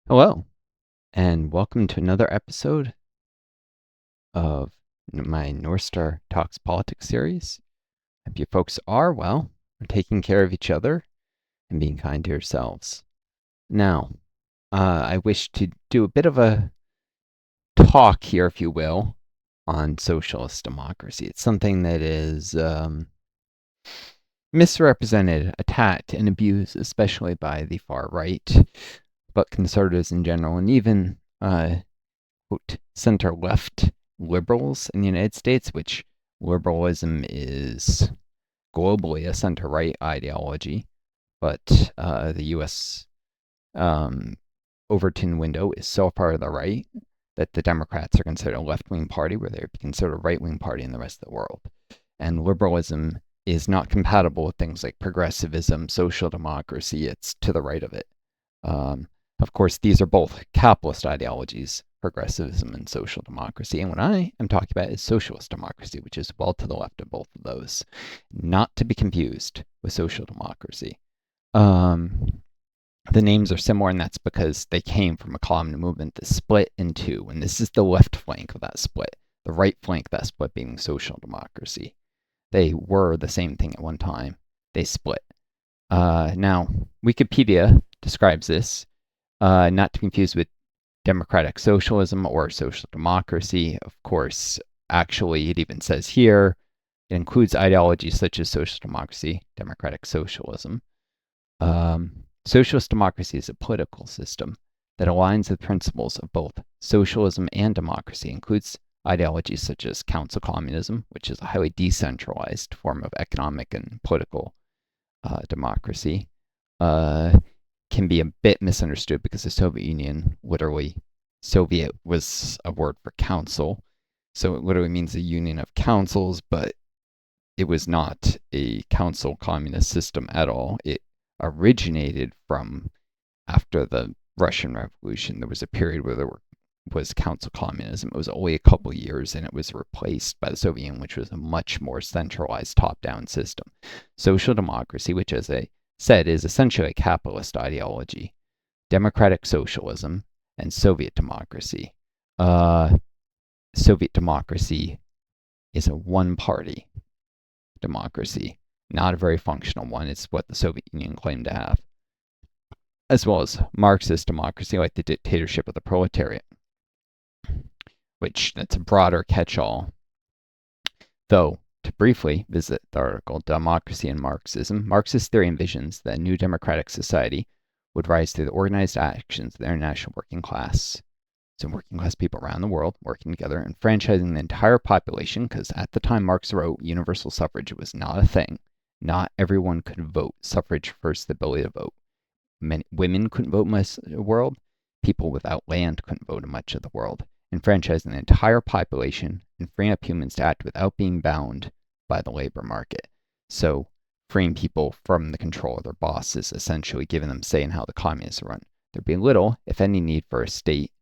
Hello, and welcome to another episode of my Northstar Talks Politics series. Hope you folks are well, are taking care of each other, and being kind to yourselves. Now, I wish to do a bit of a talk here, if you will, on socialist democracy. It's something that is misrepresented, attacked, and abused, especially by the far right, but conservatives in general, and even quote, center left liberals in the United States, which liberalism is globally a center right ideology, but the US Overton window is so far to the right that the Democrats are considered a left wing party, where they're considered a right wing party in the rest of the world. And liberalism is not compatible with things like progressivism, social democracy. It's to the right of it. Of course, these are both capitalist ideologies, progressivism and social democracy. And what I am talking about is socialist democracy, which is well to the left of both of those, not to be confused with social democracy. The names are similar, and that's because they came from a common movement that split in two. And this is the left flank of that split, the right flank of that split being social democracy. They were the same thing at one time. They split. Now, Wikipedia describes this, not to be confused with democratic socialism or social democracy. Of course, actually, it even says here it includes ideologies such as social democracy, democratic socialism. Socialist democracy is a political system that aligns with principles of both socialism and democracy, includes ideologies such as council communism, which is a highly decentralized form of economic and political democracy. Can be a bit misunderstood because the Soviet Union, literally, Soviet was a word for council. So it literally means a union of councils, but it was not a council communist system at all. It originated from after the Russian Revolution. There was a period where there was council communism. It was only a couple years, and it was replaced by the Soviet Union, which was a much more centralized top-down system. Social democracy, which, as I said, is essentially a capitalist ideology, democratic socialism, and Soviet democracy. Soviet democracy is a one-party democracy, not a very functional one. It's what the Soviet Union claimed to have, as well as Marxist democracy, like the dictatorship of the proletariat, which that's a broader catch-all. Though, to briefly visit the article, Democracy and Marxism, Marxist theory envisions that a new democratic society would rise through the organized actions of the international working class. So working class people around the world working together and franchising the entire population, because at the time Marx wrote, universal suffrage was not a thing. Not everyone could vote. Suffrage first, the ability to vote. Many women couldn't vote in much of the world. People without land couldn't vote in much of the world. Enfranchising the entire population and freeing up humans to act without being bound by the labor market. So freeing people from the control of their bosses, essentially giving them say in how the communists run. There'd be little, if any, need for a state.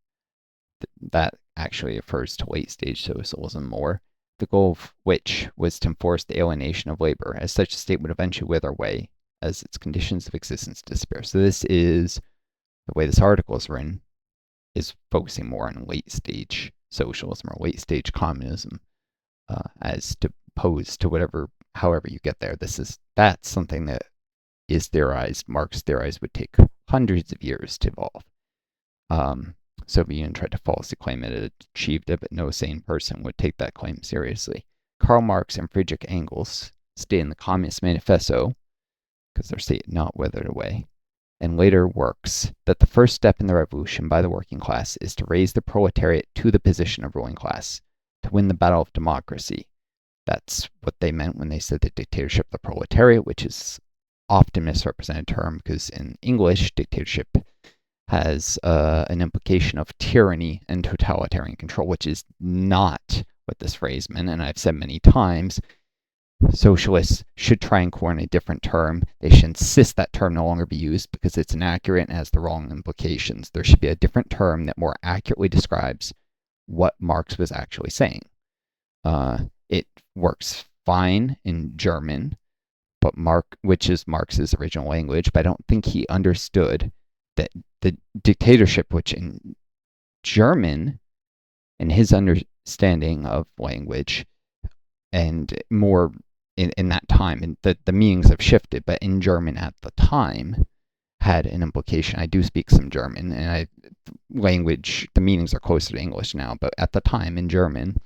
That actually refers to late stage socialism more, the goal of which was to enforce the alienation of labor, as such a state would eventually wither away as its conditions of existence disappear. So this is the way this article is written, is focusing more on late stage socialism or late stage communism, as opposed to however you get there. That's something that is theorized. Marx theorized would take hundreds of years to evolve. Soviet Union tried to falsely claim it had achieved it, but no sane person would take that claim seriously. Karl Marx and Friedrich Engels state in the Communist Manifesto, because their state not withered away, and later works, that the first step in the revolution by the working class is to raise the proletariat to the position of ruling class, to win the battle of democracy. That's what they meant when they said the dictatorship of the proletariat, which is often a misrepresented term, because in English, dictatorship has an implication of tyranny and totalitarian control, which is not what this phrase meant. And I've said many times, socialists should try and coin a different term. They should insist that term no longer be used because it's inaccurate and has the wrong implications. There should be a different term that more accurately describes what Marx was actually saying. It works fine in German, but which is Marx's original language, but I don't think he understood that the dictatorship, which in German, in his understanding of language, and more in that time, and the meanings have shifted, but in German at the time had an implication. I do speak some German, and language, the meanings are closer to English now, but at the time in German,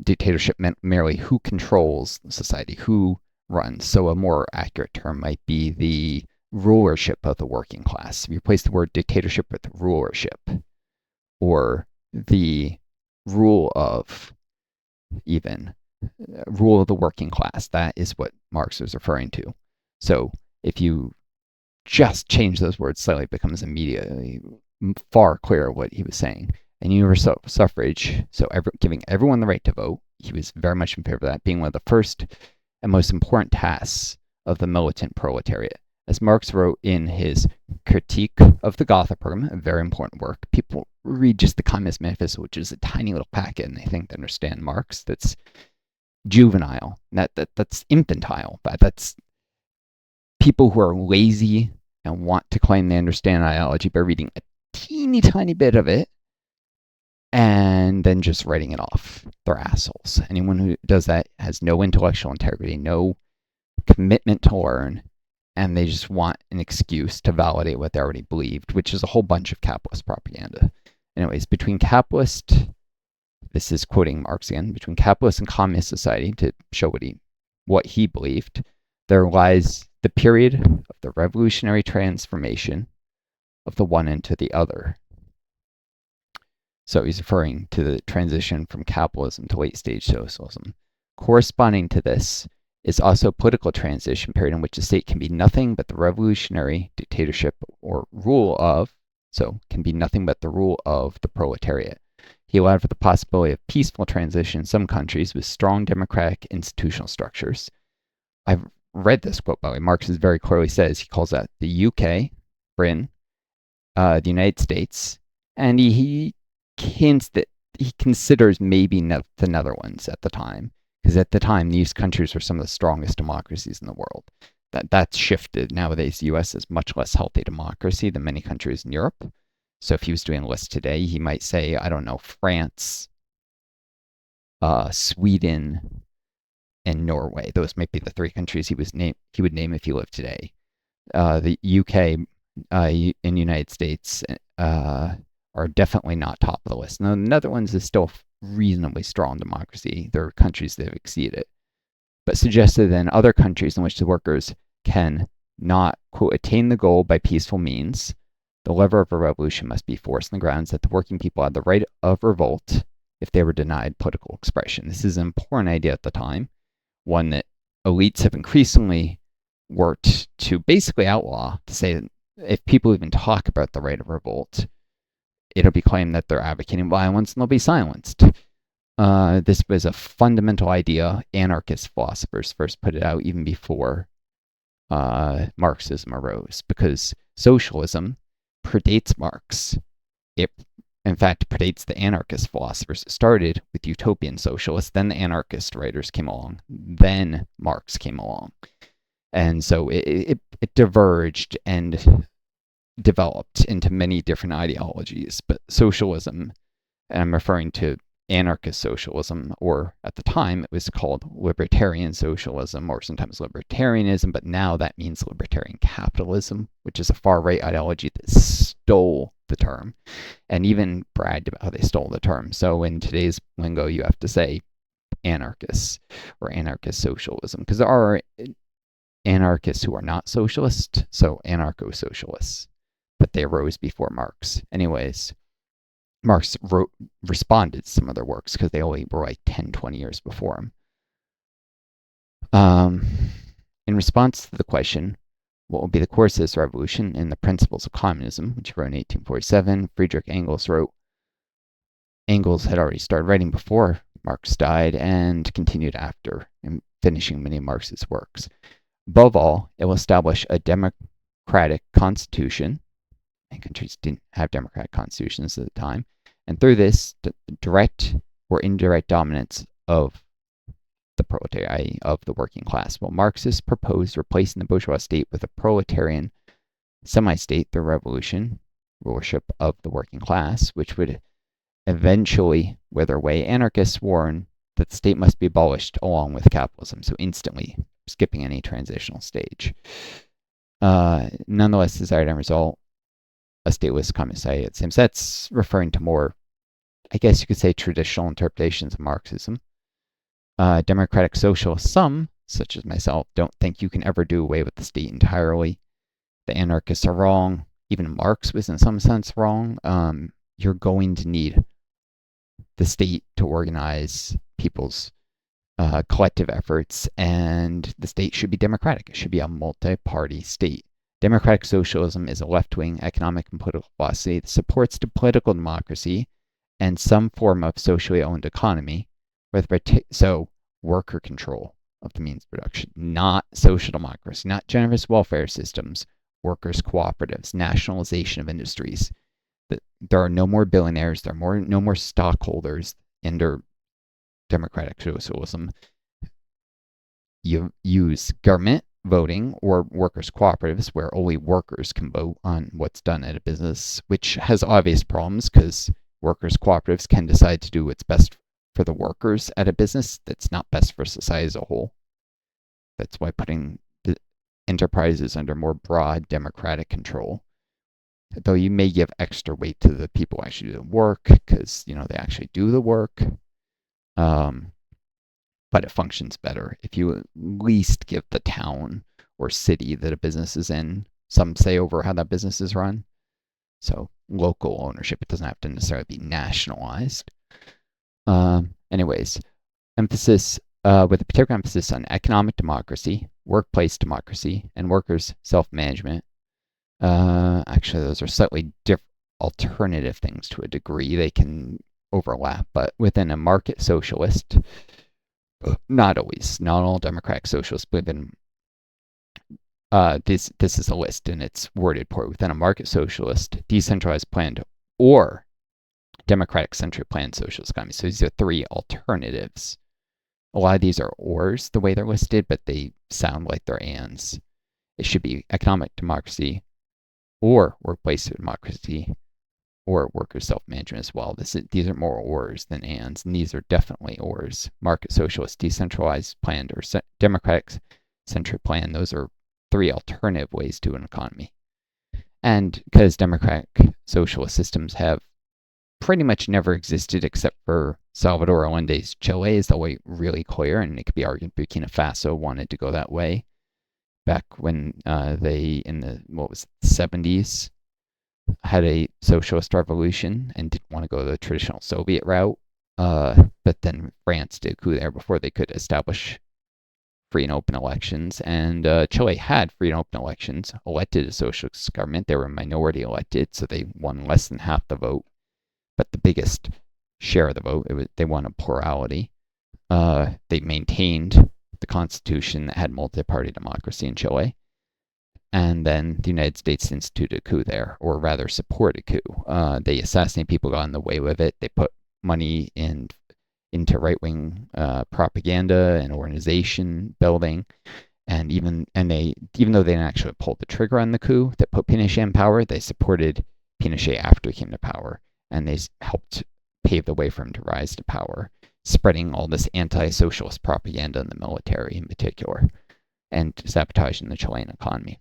dictatorship meant merely who controls society, who runs. So a more accurate term might be the rulership of the working class. If you replace the word dictatorship with rulership, or the rule of even rule of the working class, that is what Marx was referring to. So if you just change those words slightly, it becomes immediately far clearer what he was saying. And universal suffrage, so giving everyone the right to vote, he was very much in favor of that, being one of the first and most important tasks of the militant proletariat. As Marx wrote in his Critique of the Gotha Program, a very important work, people read just the Communist Manifesto, which is a tiny little packet, and they think they understand Marx. That's juvenile. That's infantile. But that's people who are lazy and want to claim they understand ideology by reading a teeny tiny bit of it and then just writing it off. They're assholes. Anyone who does that has no intellectual integrity, no commitment to learn, and they just want an excuse to validate what they already believed, which is a whole bunch of capitalist propaganda. Anyways, between capitalist, this is quoting Marx again, between capitalist and communist society, to show what he believed, there lies the period of the revolutionary transformation of the one into the other. So he's referring to the transition from capitalism to late stage socialism. Corresponding to this is also a political transition period in which the state can be nothing but the revolutionary dictatorship or rule of, so can be nothing but the rule of the proletariat. He allowed for the possibility of peaceful transition in some countries with strong democratic institutional structures. I've read this quote, by the way. Marx very clearly says, he calls that the UK, Britain, the United States, and he hints that he considers maybe the Netherlands at the time, because at the time these countries were some of the strongest democracies in the world. That's shifted. Nowadays, the US is much less healthy democracy than many countries in Europe. So if he was doing a list today, he might say, I don't know, France, Sweden, and Norway. Those might be the three countries he would name if he lived today. The UK and United States are definitely not top of the list. Now, the Netherlands is still a reasonably strong democracy. There are countries that have exceeded it, but suggested that in other countries in which the workers can not, quote, attain the goal by peaceful means, the lever of a revolution must be forced on the grounds that the working people had the right of revolt if they were denied political expression. This is an important idea at the time, one that elites have increasingly worked to basically outlaw, to say that if people even talk about the right of revolt, it'll be claimed that they're advocating violence and they'll be silenced. This was a fundamental idea. Anarchist philosophers first put it out even before Marxism arose, because socialism predates Marx. It, in fact, predates the anarchist philosophers. It started with utopian socialists, then the anarchist writers came along, then Marx came along. And so it diverged and developed into many different ideologies. But socialism, and I'm referring to anarchist socialism, or at the time it was called libertarian socialism, or sometimes libertarianism, but now that means libertarian capitalism, which is a far-right ideology that stole the term and even bragged about how they stole the term. So in today's lingo, you have to say anarchists or anarchist socialism, because there are anarchists who are not socialist, so anarcho-socialists, but they arose before Marx. Anyways, Marx responded to some of their works because they only were like 10, 20 years before him. In response to the question, what will be the course of this revolution and the principles of communism, which he wrote in 1847, Friedrich Engels wrote. Engels had already started writing before Marx died and continued after, and finishing many of Marx's works. Above all, it will establish a democratic constitution, and countries didn't have democratic constitutions at the time, and through this, the direct or indirect dominance of the proletariat, i.e. of the working class. Well, Marxists proposed replacing the bourgeois state with a proletarian semi-state through revolution, rulership of the working class, which would eventually wither away. Anarchists warn that the state must be abolished along with capitalism, so instantly skipping any transitional stage. Nonetheless, desired end result, a stateless communist society. It seems that's referring to more, I guess you could say, traditional interpretations of Marxism. Democratic socialists, some, such as myself, don't think you can ever do away with the state entirely. The anarchists are wrong. Even Marx was in some sense wrong. You're going to need the state to organize people's collective efforts, and the state should be democratic. It should be a multi-party state. Democratic socialism is a left-wing economic and political philosophy that supports the political democracy and some form of socially owned economy, so worker control of the means of production, not social democracy, not generous welfare systems, workers' cooperatives, nationalization of industries. There are no more billionaires, there are no more stockholders under democratic socialism. You use government voting or workers' cooperatives where only workers can vote on what's done at a business, which has obvious problems because workers' cooperatives can decide to do what's best for the workers at a business that's not best for society as a whole. That's why putting the enterprises under more broad democratic control, though you may give extra weight to the people who actually do the work because they actually do the work. But it functions better if you at least give the town or city that a business is in some say over how that business is run. So local ownership, it doesn't have to necessarily be nationalized. Anyways, emphasis with a particular emphasis on economic democracy, workplace democracy, and workers' self-management. Actually, those are slightly different alternative things to a degree. They can overlap, but within a market socialist, not always, not all democratic socialists believe in this is a list and it's worded poorly. Within a market socialist, decentralized planned, or democratic centric planned socialist economy. So these are three alternatives. A lot of these are ors the way they're listed, but they sound like they're ands. It should be economic democracy or workplace democracy or worker self-management as well. These are more ors than ands, and these are definitely ors. Market socialist, decentralized planned, or democratic centric plan. Those are three alternative ways to an economy. And because democratic socialist systems have pretty much never existed except for Salvador Allende's Chile is the way really clear, and it could be argued Burkina Faso wanted to go that way back when they, in the 70s, had a socialist revolution and didn't want to go the traditional Soviet route. But then France did a coup there before they could establish free and open elections. And Chile had free and open elections, elected a socialist government. They were minority elected, so they won less than half the vote. But the biggest share of the vote, they won a plurality. They maintained the constitution that had multi-party democracy in Chile. And then the United States instituted a coup there, or rather supported a coup. They assassinated people, got in the way with it. They put money into right-wing propaganda and organization building, and even though they didn't actually pull the trigger on the coup that put Pinochet in power, they supported Pinochet after he came to power, and they helped pave the way for him to rise to power, spreading all this anti-socialist propaganda in the military in particular, and sabotaging the Chilean economy.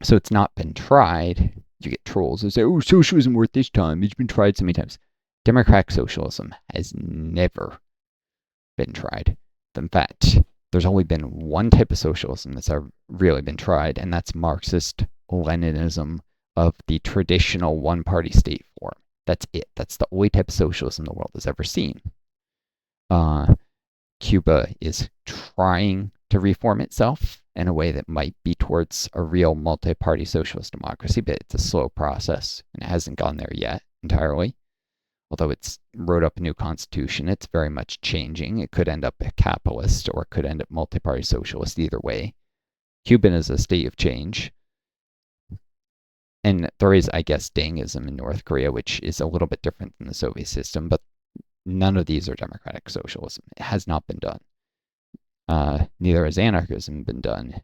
So it's not been tried. You get trolls who say, oh, socialism worth this time. It's been tried so many times. Democratic socialism has never been tried. In fact, there's only been one type of socialism that's ever really been tried, and that's Marxist Leninism of the traditional one-party state form. That's it. That's the only type of socialism the world has ever seen. Cuba is trying to reform itself in a way that might be towards a real multi-party socialist democracy, but it's a slow process, and it hasn't gone there yet entirely. Although it's wrote up a new constitution, it's very much changing. It could end up a capitalist, or it could end up multi-party socialist, either way. Cuban is a state of change. And there is, I guess, Dangism in North Korea, which is a little bit different than the Soviet system, but none of these are democratic socialism. It has not been done. Neither has anarchism been done.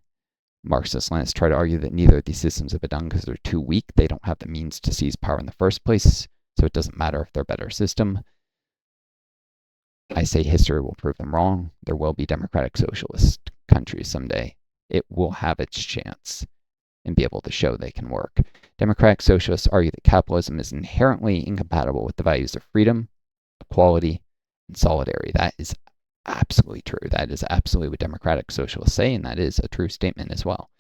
Marxist-Leninists try to argue that neither of these systems have been done because they're too weak. They don't have the means to seize power in the first place, so it doesn't matter if they're a better system. I say history will prove them wrong. There will be democratic socialist countries someday. It will have its chance and be able to show they can work. Democratic socialists argue that capitalism is inherently incompatible with the values of freedom, equality, and solidarity. That is absolutely true. That is absolutely what democratic socialists say, and that is a true statement as well,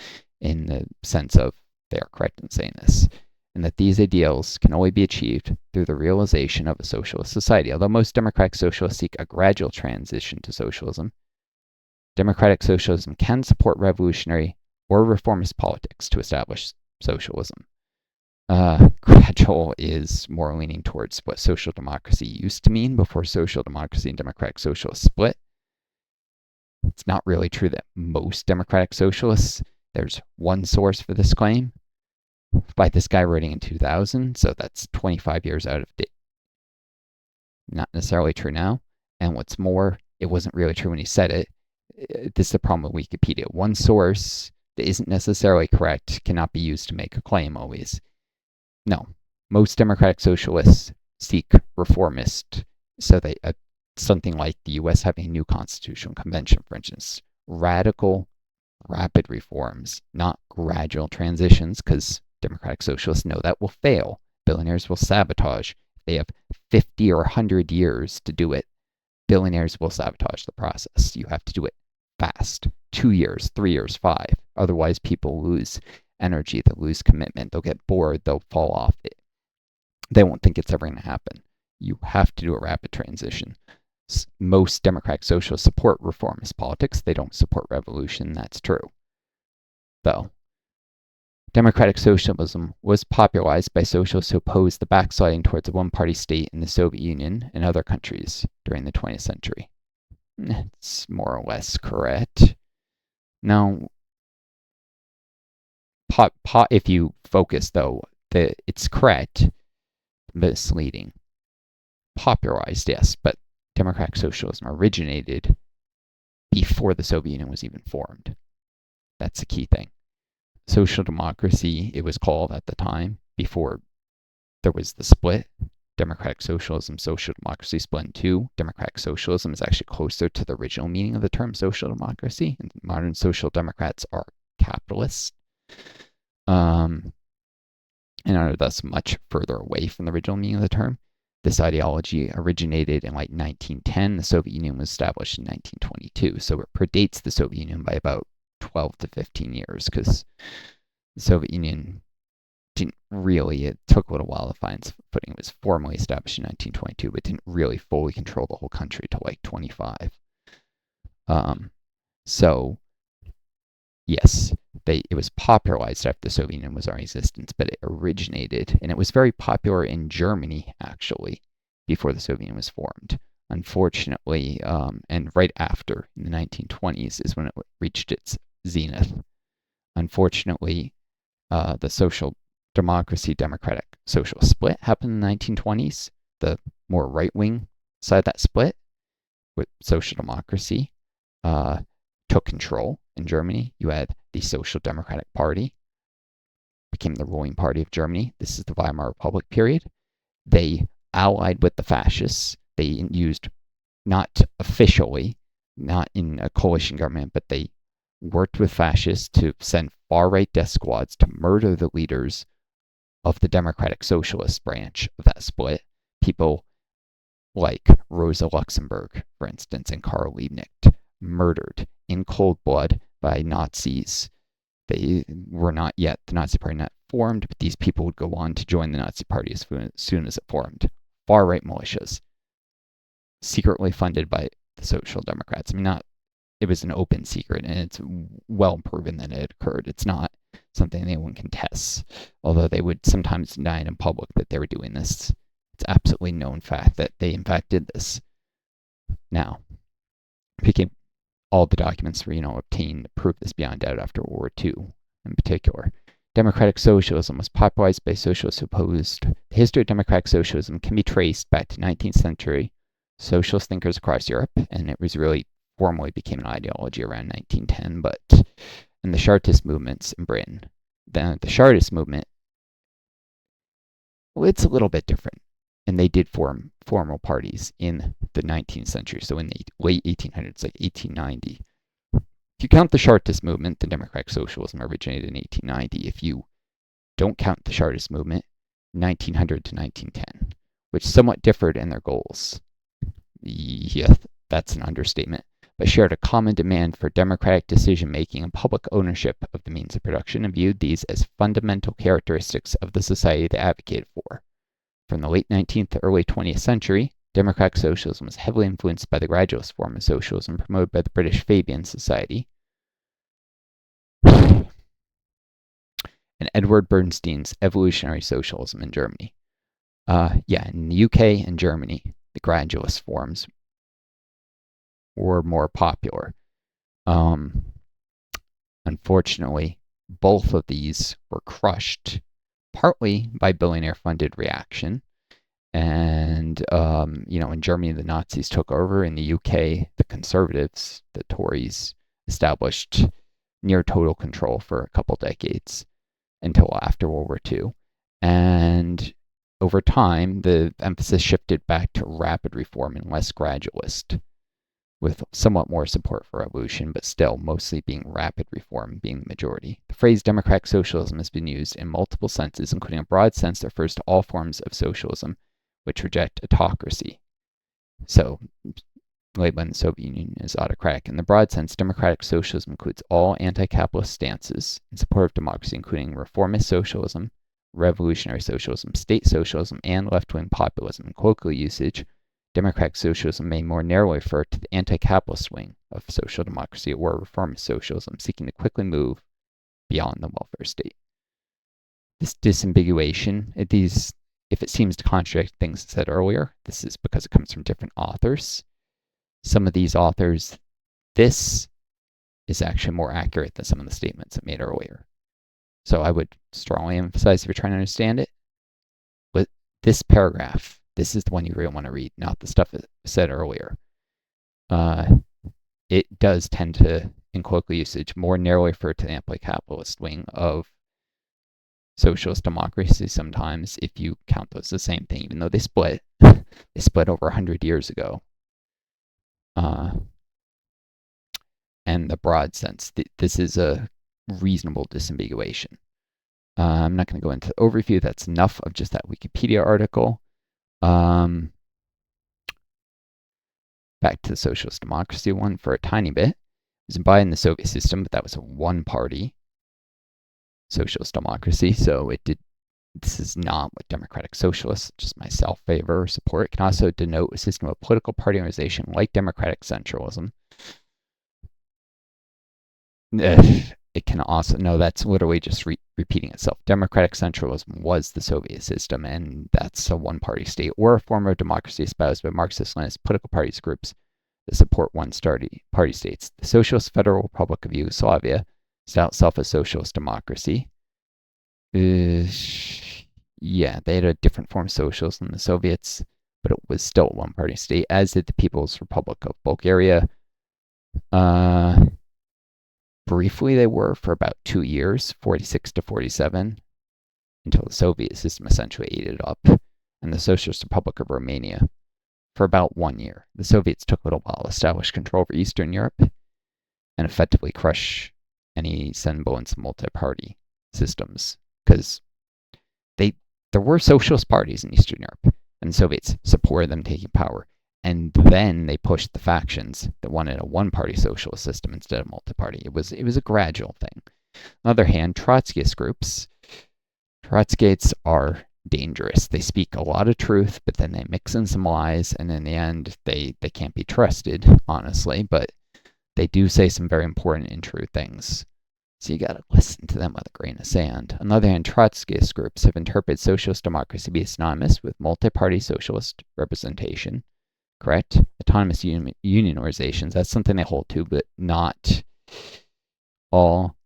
in the sense of they are correct in saying this, and that these ideals can only be achieved through the realization of a socialist society. Although most democratic socialists seek a gradual transition to socialism, democratic socialism can support revolutionary or reformist politics to establish socialism. Gradual is more leaning towards what social democracy used to mean before social democracy and democratic socialists split. It's not really true that most democratic socialists, there's one source for this claim by this guy writing in 2000, so that's 25 years out of date. Not necessarily true now. And what's more, it wasn't really true when he said it. This is the problem with Wikipedia. One source that isn't necessarily correct cannot be used to make a claim always. No, most democratic socialists seek reformist, so they something like the U.S. having a new constitutional convention, for instance, radical, rapid reforms, not gradual transitions, because democratic socialists know that will fail. Billionaires will sabotage. They have 50 or 100 years to do it. Billionaires will sabotage the process. You have to do it fast. 2 years, 3 years, 5. Otherwise, people lose energy, they'll lose commitment, they'll get bored, they'll fall off. They won't think it's ever going to happen. You have to do a rapid transition. Most democratic socialists support reformist politics. They don't support revolution. That's true. Though, democratic socialism was popularized by socialists who opposed the backsliding towards a one-party state in the Soviet Union and other countries during the 20th century. It's more or less correct. Now, if you focus, though, it's correct, misleading. Popularized, yes, but democratic socialism originated before the Soviet Union was even formed. That's the key thing. Social democracy, it was called at the time, before there was the split. Democratic socialism, social democracy split in two. Democratic socialism is actually closer to the original meaning of the term social democracy, and modern social democrats are capitalists. And are thus much further away from the original meaning of the term. This ideology originated in like 1910. The Soviet Union was established in 1922, so it predates the Soviet Union by about 12 to 15 years, because the Soviet Union didn't really, it took a little while to find its footing. It was formally established in 1922, but didn't really fully control the whole country till like 25. So, yes, it was popularized after the Soviet Union was already in existence, but it originated, and it was very popular in Germany, actually, before the Soviet Union was formed. Unfortunately, and right after, in the 1920s, is when it reached its zenith. Unfortunately, the social democracy, democratic social split happened in the 1920s. The more right-wing side of that split, with social democracy, took control in Germany. You had the Social Democratic Party, became the ruling party of Germany. This is the Weimar Republic period. They allied with the fascists. They used, not officially, not in a coalition government, but they worked with fascists to send far-right death squads to murder the leaders of the Democratic Socialist branch of that split. People like Rosa Luxemburg, for instance, and Karl Liebknecht, murdered in cold blood by Nazis. They were not yet, the Nazi Party not formed, but these people would go on to join the Nazi Party as soon as it formed. Far-right militias, secretly funded by the Social Democrats. I mean, it was an open secret, and it's well proven that it occurred. It's not something anyone contests, although they would sometimes deny it in public that they were doing this. It's absolutely known fact that they in fact did this. Now, became all the documents were, obtained to prove this beyond doubt after World War II in particular. Democratic socialism was popularized by socialists who opposed. The history of democratic socialism can be traced back to 19th century socialist thinkers across Europe, and it was really formally became an ideology around 1910, but and the Chartist movements in Britain. The Chartist movement, well, it's a little bit different, and they did form formal parties in the 19th century, so in the late 1800s, like 1890. If you count the Chartist movement, the democratic socialism originated in 1890. If you don't count the Chartist movement, 1900 to 1910, which somewhat differed in their goals. Yeah, that's an understatement, but shared a common demand for democratic decision-making and public ownership of the means of production, and viewed these as fundamental characteristics of the society they advocated for. From the late 19th to early 20th century, democratic socialism was heavily influenced by the gradualist form of socialism promoted by the British Fabian Society and Edward Bernstein's evolutionary socialism in Germany. In the UK and Germany, the gradualist forms were more popular. Unfortunately, both of these were crushed partly by billionaire-funded reaction. And, in Germany, the Nazis took over. In the UK, the Conservatives, the Tories, established near total control for a couple decades until after World War II. And over time, the emphasis shifted back to rapid reform and less gradualist, with somewhat more support for revolution, but still mostly being rapid reform being the majority. The phrase democratic socialism has been used in multiple senses, including a broad sense that refers to all forms of socialism which reject autocracy. So, labeling the Soviet Union as autocratic. In the broad sense, democratic socialism includes all anti-capitalist stances in support of democracy, including reformist socialism, revolutionary socialism, state socialism, and left-wing populism. In colloquial usage, democratic socialism may more narrowly refer to the anti-capitalist wing of social democracy or reformist socialism, seeking to quickly move beyond the welfare state. This disambiguation, if it seems to contradict things said earlier, this is because it comes from different authors. Some of these authors, this is actually more accurate than some of the statements I made earlier. So I would strongly emphasize, if you're trying to understand it, with this paragraph, this is the one you really want to read, not the stuff I said earlier. It does tend to, in colloquial usage, more narrowly refer to the anti-capitalist wing of socialist democracy sometimes, if you count those the same thing, even though they split. They split over 100 years ago. And the broad sense, this is a reasonable disambiguation. I'm not going to go into the overview. That's enough of just that Wikipedia article. Back to the socialist democracy one for a tiny bit. It was embodied in the Soviet system, but that was a one-party socialist democracy, so this is not what democratic socialists, just myself, favor or support. It can also denote a system of political party organization like democratic centralism. It can also, no, that's literally just repeating itself. Democratic centralism was the Soviet system, and that's a one-party state or a form of democracy espoused by Marxist-Leninist political parties groups that support one-party states. The Socialist Federal Republic of Yugoslavia styled itself as socialist democracy. Yeah, they had a different form of socialism than the Soviets, but it was still a one-party state, as did the People's Republic of Bulgaria. Briefly, they were for about 2 years, 46 to 47, until the Soviet system essentially ate it up, and the Socialist Republic of Romania for about 1 year. The Soviets took a little while to establish control over Eastern Europe and effectively crush any semblance of multi-party systems, because there were socialist parties in Eastern Europe, and the Soviets supported them taking power. And then they pushed the factions that wanted a one-party socialist system instead of multi-party. It was a gradual thing. On the other hand, Trotskyist groups, Trotskyists are dangerous. They speak a lot of truth, but then they mix in some lies, and in the end, they can't be trusted, honestly, but they do say some very important and true things. So you gotta listen to them with a grain of sand. On the other hand, Trotskyist groups have interpreted socialist democracy to be synonymous with multi-party socialist representation. Correct? Autonomous union organizations, that's something they hold to, but not all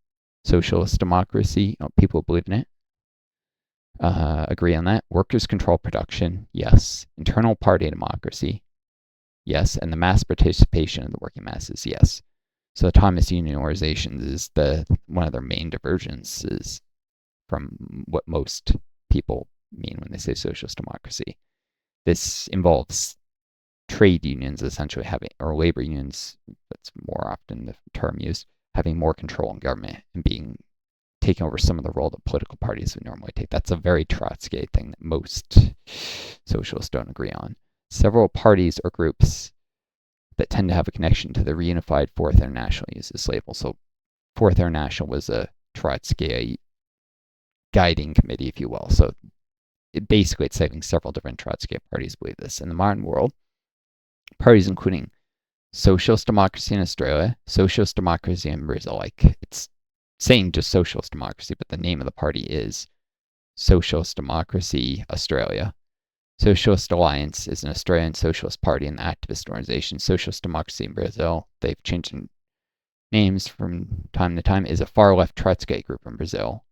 socialist democracy. People believe in it. Agree on that. Workers control production, yes. Internal party democracy, yes. And the mass participation of the working masses, yes. So autonomous union organizations is one of their main divergences from what most people mean when they say socialist democracy. This involves trade unions essentially having, or labor unions, that's more often the term used, having more control in government and taking over some of the role that political parties would normally take. That's a very Trotsky thing that most socialists don't agree on. Several parties or groups that tend to have a connection to the reunified Fourth International use this label. So Fourth International was a Trotsky guiding committee, if you will. So basically it's citing several different Trotsky parties believe this. In the modern world, parties including Socialist Democracy in Australia, Socialist Democracy in Brazil, like it's saying just Socialist Democracy, but the name of the party is Socialist Democracy Australia. Socialist Alliance is an Australian socialist party and activist organization. Socialist Democracy in Brazil, they've changed names from time to time, is a far-left Trotsky group in Brazil.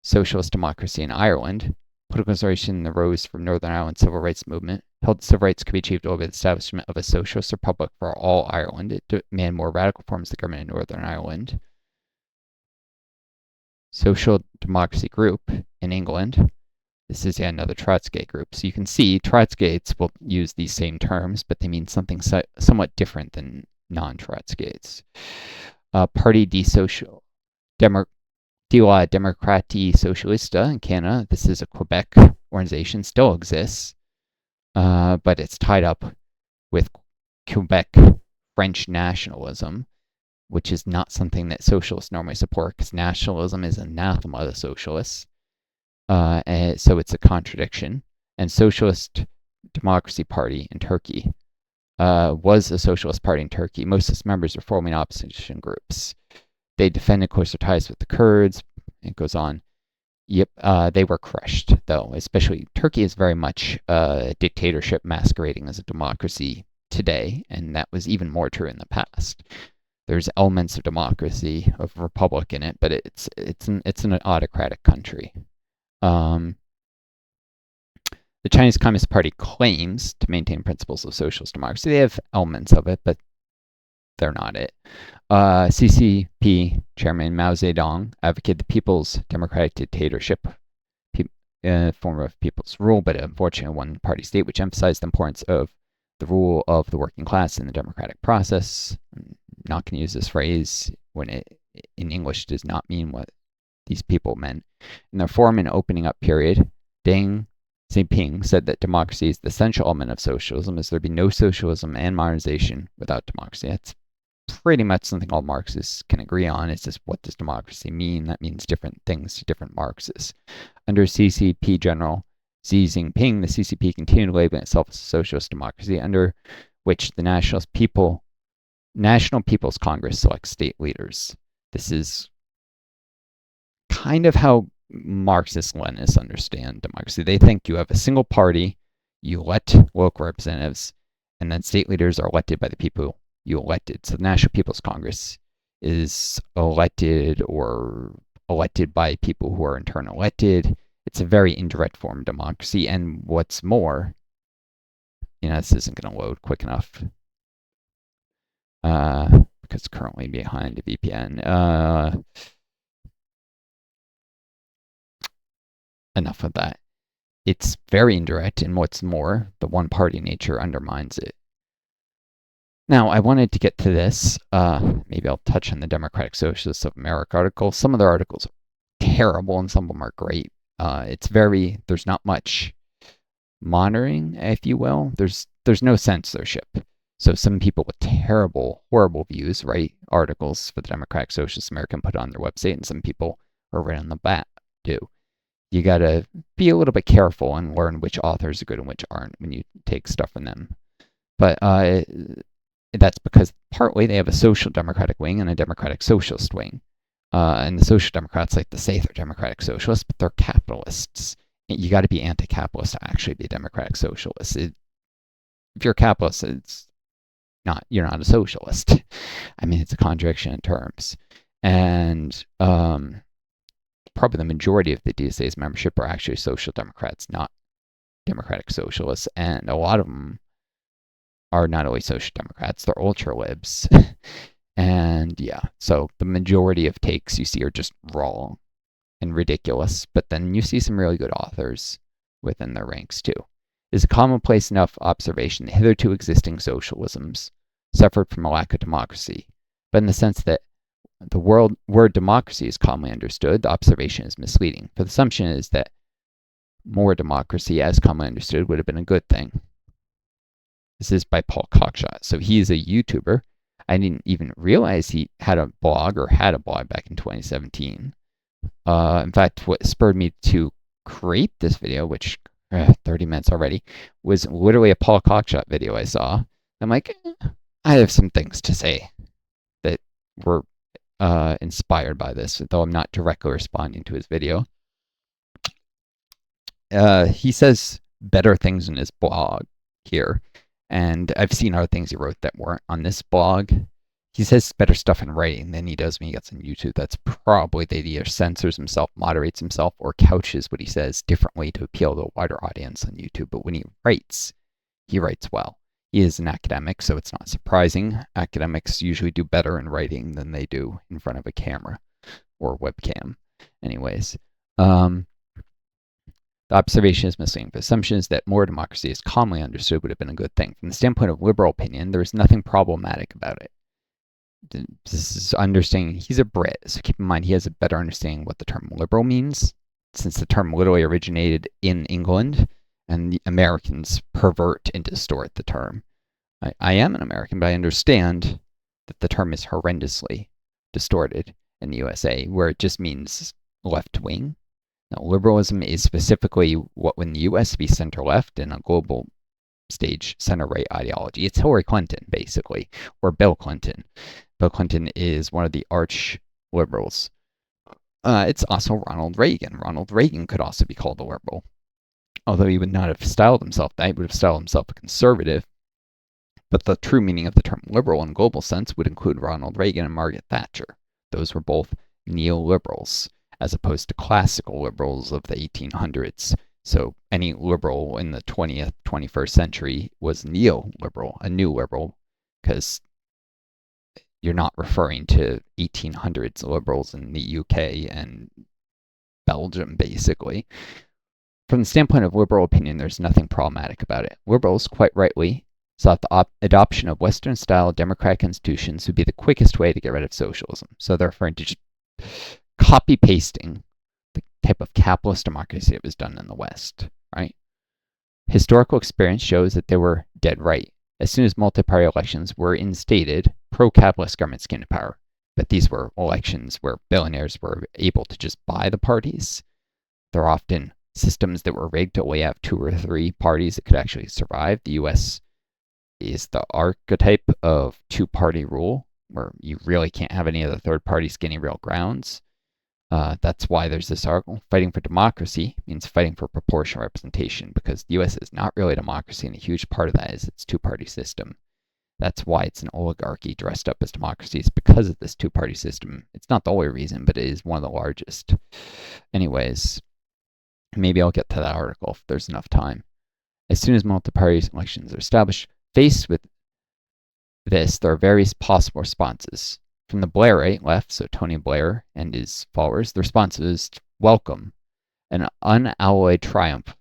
Socialist Democracy in Ireland, political organization that arose from Northern Ireland civil rights movement, held that civil rights could be achieved over the establishment of a socialist republic for all Ireland. It demanded more radical forms of the government in Northern Ireland. Social Democracy Group in England. This is another Trotsky group. So you can see Trotskyites will use these same terms, but they mean something somewhat different than non-Trotskyites. Parti de Social de la Démocratie Socialiste in Canada. This is a Quebec organization, still exists, but it's tied up with Quebec French nationalism, which is not something that socialists normally support because nationalism is anathema to socialists. And so it's a contradiction. And Socialist Democracy Party in Turkey was a socialist party in Turkey. Most of its members are forming opposition groups. They defended closer ties with the Kurds. It goes on. Yep, they were crushed, though. Especially Turkey is very much a dictatorship masquerading as a democracy today, and that was even more true in the past. There's elements of democracy, of republic in it, but it's an autocratic country. The Chinese Communist Party claims to maintain principles of socialist democracy. They have elements of it, but they're not it. CCP Chairman Mao Zedong advocated the People's Democratic Dictatorship, form of people's rule, but unfortunately one-party state, which emphasized the importance of the rule of the working class in the democratic process. I'm not going to use this phrase when it in English does not mean what these people meant. In their form and opening up period, Deng Xiaoping said that democracy is the essential element of socialism, as there be no socialism and modernization without democracy. That's pretty much something all Marxists can agree on. It's just, what does democracy mean? That means different things to different Marxists. Under CCP General Xi Jinping, the CCP continued labeling itself as a socialist democracy, under which the National People's Congress selects state leaders. This is kind of how Marxist-Leninists understand democracy. They think you have a single party, you elect local representatives, and then state leaders are elected by the people you elected. So the National People's Congress is elected by people who are in turn elected. It's a very indirect form of democracy. And what's more, this isn't going to load quick enough because it's currently behind a VPN. Enough of that. It's very indirect, and what's more, the one-party nature undermines it. Now, I wanted to get to this. Maybe I'll touch on the Democratic Socialists of America article. Some of their articles are terrible, and some of them are great. There's not much monitoring, if you will. There's no censorship. So some people with terrible, horrible views write articles for the Democratic Socialists of America and put it on their website, and some people who are right on the bat do. You gotta be a little bit careful and learn which authors are good and which aren't when you take stuff from them. But that's because partly they have a social democratic wing and a democratic socialist wing. And the social democrats like to say they're democratic socialists, but they're capitalists. You got to be anti-capitalist to actually be a democratic socialist. If you're a capitalist, you're not a socialist. I mean, it's a contradiction in terms. And probably the majority of the DSA's membership are actually social democrats, not democratic socialists. And a lot of them are not only social democrats, they're ultra libs. And yeah, so the majority of takes you see are just wrong and ridiculous, but then you see some really good authors within their ranks too. It is a commonplace enough observation that hitherto existing socialisms suffered from a lack of democracy, but in the sense that the word democracy is commonly understood, the observation is misleading. For the assumption is that more democracy, as commonly understood, would have been a good thing. This is by Paul Cockshot. So he's a YouTuber. I didn't even realize he had a blog back in 2017. In fact, what spurred me to create this video, which 30 minutes already, was literally a Paul Cockshot video I saw. I'm like, I have some things to say that were inspired by this, though I'm not directly responding to his video. He says better things in his blog here, and I've seen other things he wrote that weren't on this blog. He says better stuff in writing than he does when he gets on YouTube. That's probably that he either censors himself, moderates himself, or couches what he says differently to appeal to a wider audience on YouTube. But when he writes well. He is an academic, so it's not surprising. Academics usually do better in writing than they do in front of a camera or webcam. Anyways, the observation is misleading. The assumption is that more democracy is commonly understood would have been a good thing. From the standpoint of liberal opinion, there is nothing problematic about it. This is understanding he's a Brit, so keep in mind he has a better understanding what the term liberal means, since the term literally originated in England, and the Americans pervert and distort the term. I am an American, but I understand that the term is horrendously distorted in the USA, where it just means left wing. Now, liberalism is specifically what in the US be center left, and a global stage center right ideology. It's Hillary Clinton, basically, or Bill Clinton. Bill Clinton is one of the arch liberals. It's also Ronald Reagan. Ronald Reagan could also be called a liberal, although he would not have styled himself that. He would have styled himself a conservative. But the true meaning of the term liberal in global sense would include Ronald Reagan and Margaret Thatcher. Those were both neoliberals, as opposed to classical liberals of the 1800s. So any liberal in the 20th, 21st century was neoliberal, a new liberal, because you're not referring to 1800s liberals in the UK and Belgium, basically. From the standpoint of liberal opinion, there's nothing problematic about it. Liberals, quite rightly, thought the adoption of Western-style democratic institutions would be the quickest way to get rid of socialism. So they're referring to just copy-pasting the type of capitalist democracy that was done in the West, right? Historical experience shows that they were dead right. As soon as multi-party elections were instated, pro-capitalist governments came to power. But these were elections where billionaires were able to just buy the parties. They're often systems that were rigged to only have 2 or 3 parties that could actually survive. The US is the archetype of 2-party rule, where you really can't have any of the third parties getting real grounds. That's why there's this article. Fighting for democracy means fighting for proportional representation, because the US is not really a democracy, and a huge part of that is its 2-party system. That's why it's an oligarchy dressed up as democracy. It's because of this 2-party system. It's not the only reason, but it is one of the largest. Anyways, maybe I'll get to that article if there's enough time. As soon as multi-party elections are established, faced with this, there are various possible responses. From the Blairite left, so Tony Blair and his followers, the response is welcome, an unalloyed triumph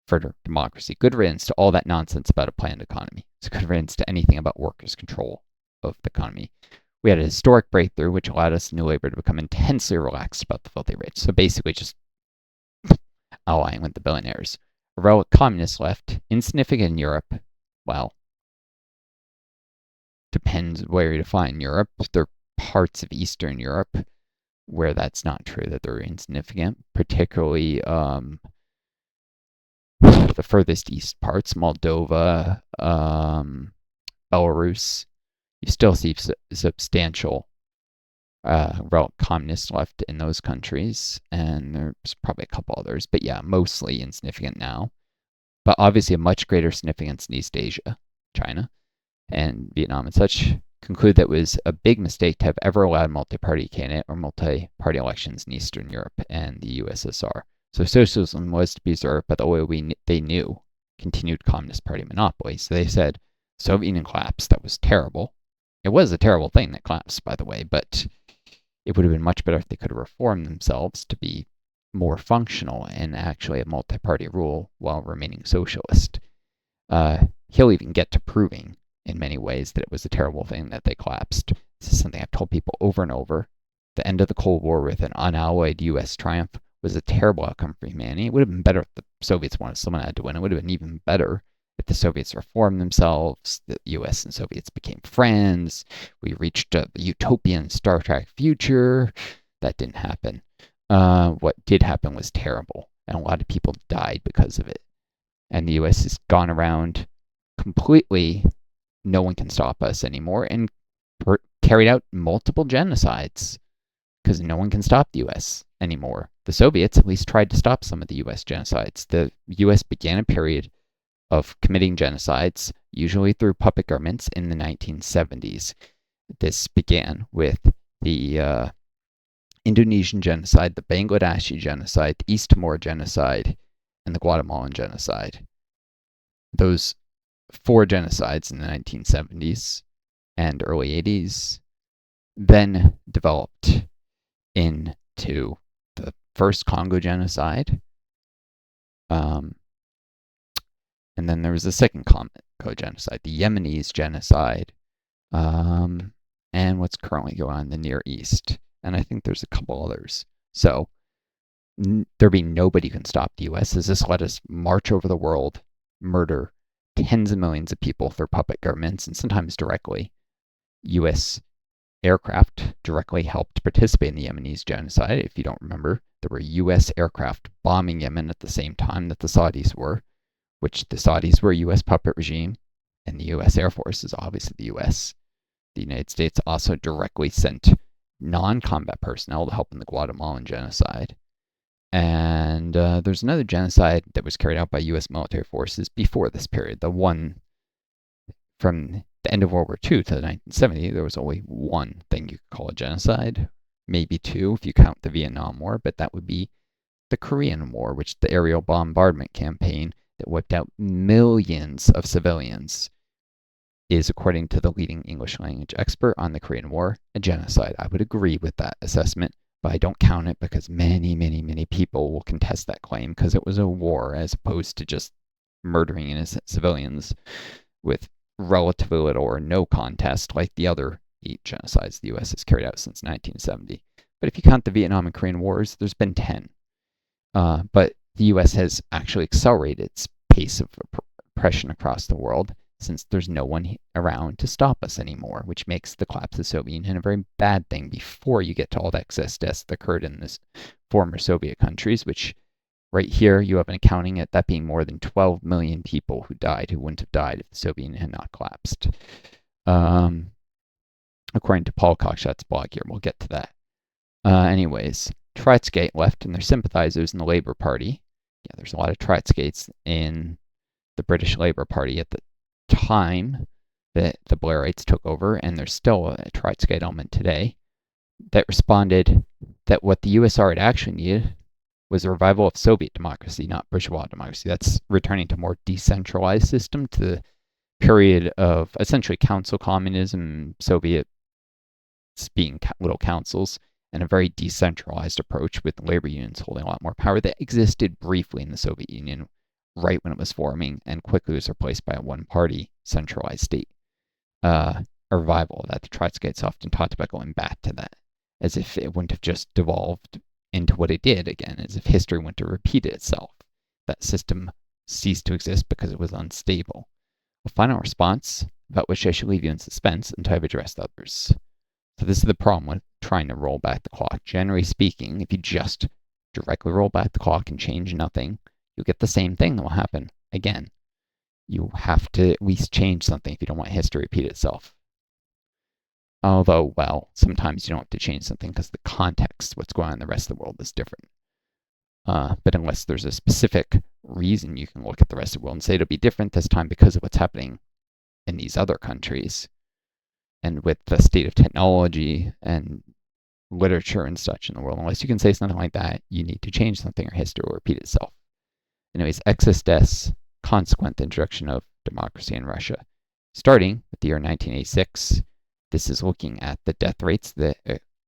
for democracy. Good riddance to all that nonsense about a planned economy. It's good riddance to anything about workers' control of the economy. We had a historic breakthrough which allowed us new labor to become intensely relaxed about the filthy rich. So basically just allying with the billionaires. A relic communist left, insignificant in Europe. Well, depends where you define Europe. There are parts of Eastern Europe where that's not true, that they're insignificant, particularly the furthest east parts, Moldova, Belarus. You still see substantial relic communists left in those countries, and there's probably a couple others, but yeah, mostly insignificant now. But obviously a much greater significance in East Asia, China, and Vietnam and such. Conclude that it was a big mistake to have ever allowed multi-party candidate or multi-party elections in Eastern Europe and the USSR. So socialism was to be observed by the way they knew continued Communist Party monopoly. So they said Soviet Union collapsed, that was terrible. It was a terrible thing that collapsed, by the way, but it would have been much better if they could have reformed themselves to be more functional and actually a multi-party rule while remaining socialist. He'll even get to proving in many ways that it was a terrible thing that they collapsed. This is something I've told people over and over. The end of the Cold War with an unalloyed U.S. triumph was a terrible outcome for humanity. It would have been better if the Soviets wanted someone had to win. It would have been even better if the Soviets reformed themselves, the U.S. and Soviets became friends, we reached a utopian Star Trek future. That didn't happen. What did happen was terrible, and a lot of people died because of it. And the U.S. has gone around completely, no one can stop us anymore, and carried out multiple genocides because no one can stop the U.S. anymore. The Soviets at least tried to stop some of the U.S. genocides. The U.S. began a period of committing genocides, usually through puppet governments, in the 1970s. This began with the Indonesian genocide, the Bangladeshi genocide, the East Timor genocide, and the Guatemalan genocide. Those 4 genocides in the 1970s and early 80s then developed into the first Congo genocide. And then there was the second Congo genocide, the Yemenis genocide, and what's currently going on in the Near East. And I think there's a couple others. So there being nobody can stop the U.S. as this let us march over the world, murder tens of millions of people through puppet governments, and sometimes directly. U.S. aircraft directly helped participate in the Yemenis genocide. If you don't remember, there were U.S. aircraft bombing Yemen at the same time that the Saudis were, which the Saudis were a U.S. puppet regime, and the U.S. Air Force is obviously the U.S. The United States also directly sent non-combat personnel to help in the Guatemalan genocide. And there's another genocide that was carried out by U.S. military forces before this period. The one from the end of World War II to the 1970s, there was only one thing you could call a genocide, maybe 2 if you count the Vietnam War, but that would be the Korean War, which the aerial bombardment campaign that wiped out millions of civilians is, according to the leading English language expert on the Korean War, a genocide. I would agree with that assessment, but I don't count it because many, many, many people will contest that claim because it was a war as opposed to just murdering innocent civilians with relatively little or no contest like the other 8 genocides the U.S. has carried out since 1970. But if you count the Vietnam and Korean Wars, there's been 10. But the U.S. has actually accelerated its pace of oppression across the world since there's no one around to stop us anymore, which makes the collapse of the Soviet Union a very bad thing before you get to all the excess deaths that occurred in the former Soviet countries, which right here you have an accounting at that being more than 12 million people who died who wouldn't have died if the Soviet Union had not collapsed. According to Paul Cockshot's blog here, we'll get to that. Anyways, Trotsky left and their sympathizers in the Labour Party. Yeah, there's a lot of Trotskyites in the British Labour Party at the time that the Blairites took over, and there's still a Trotskyite element today, that responded that what the USSR had actually needed was a revival of Soviet democracy, not bourgeois democracy. That's returning to a more decentralized system, to the period of essentially council communism, Soviets being little councils, and a very decentralized approach with labor unions holding a lot more power that existed briefly in the Soviet Union right when it was forming and quickly was replaced by a one-party centralized state. A revival of that. The Trotskyites often talked about going back to that, as if it wouldn't have just devolved into what it did again, as if history wouldn't have repeated itself. That system ceased to exist because it was unstable. A final response, about which I should leave you in suspense until I've addressed others. So this is the problem with trying to roll back the clock. Generally speaking, if you just directly roll back the clock and change nothing, you'll get the same thing that will happen again. You have to at least change something if you don't want history to repeat itself. Although, well, sometimes you don't have to change something because the context, what's going on in the rest of the world, is different. But unless there's a specific reason, you can look at the rest of the world and say it'll be different this time because of what's happening in these other countries. And with the state of technology and literature and such in the world, unless you can say something like that, you need to change something or history will repeat itself. Anyways, excess deaths, consequent introduction of democracy in Russia. Starting with the year 1986, This is looking at the death rates that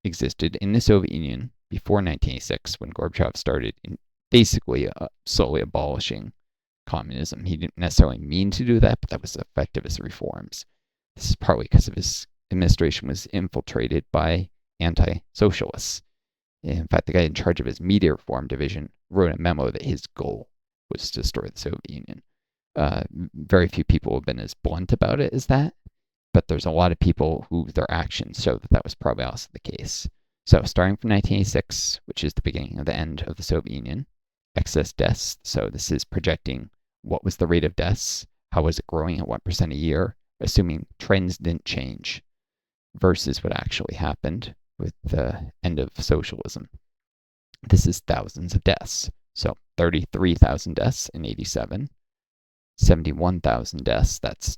existed in the Soviet Union before 1986, when Gorbachev started basically slowly abolishing communism. He didn't necessarily mean to do that, but that was effective as reforms. This is partly because of his administration was infiltrated by anti-socialists. In fact, the guy in charge of his media reform division wrote a memo that his goal was to destroy the Soviet Union. Very few people have been as blunt about it as that, but there's a lot of people who their actions show that that was probably also the case. So starting from 1986, which is the beginning of the end of the Soviet Union, excess deaths. So this is projecting what was the rate of deaths, how was it growing at what percent a year, assuming trends didn't change, versus what actually happened with the end of socialism. This is thousands of deaths. So 33,000 deaths in 87, 71,000 deaths. That's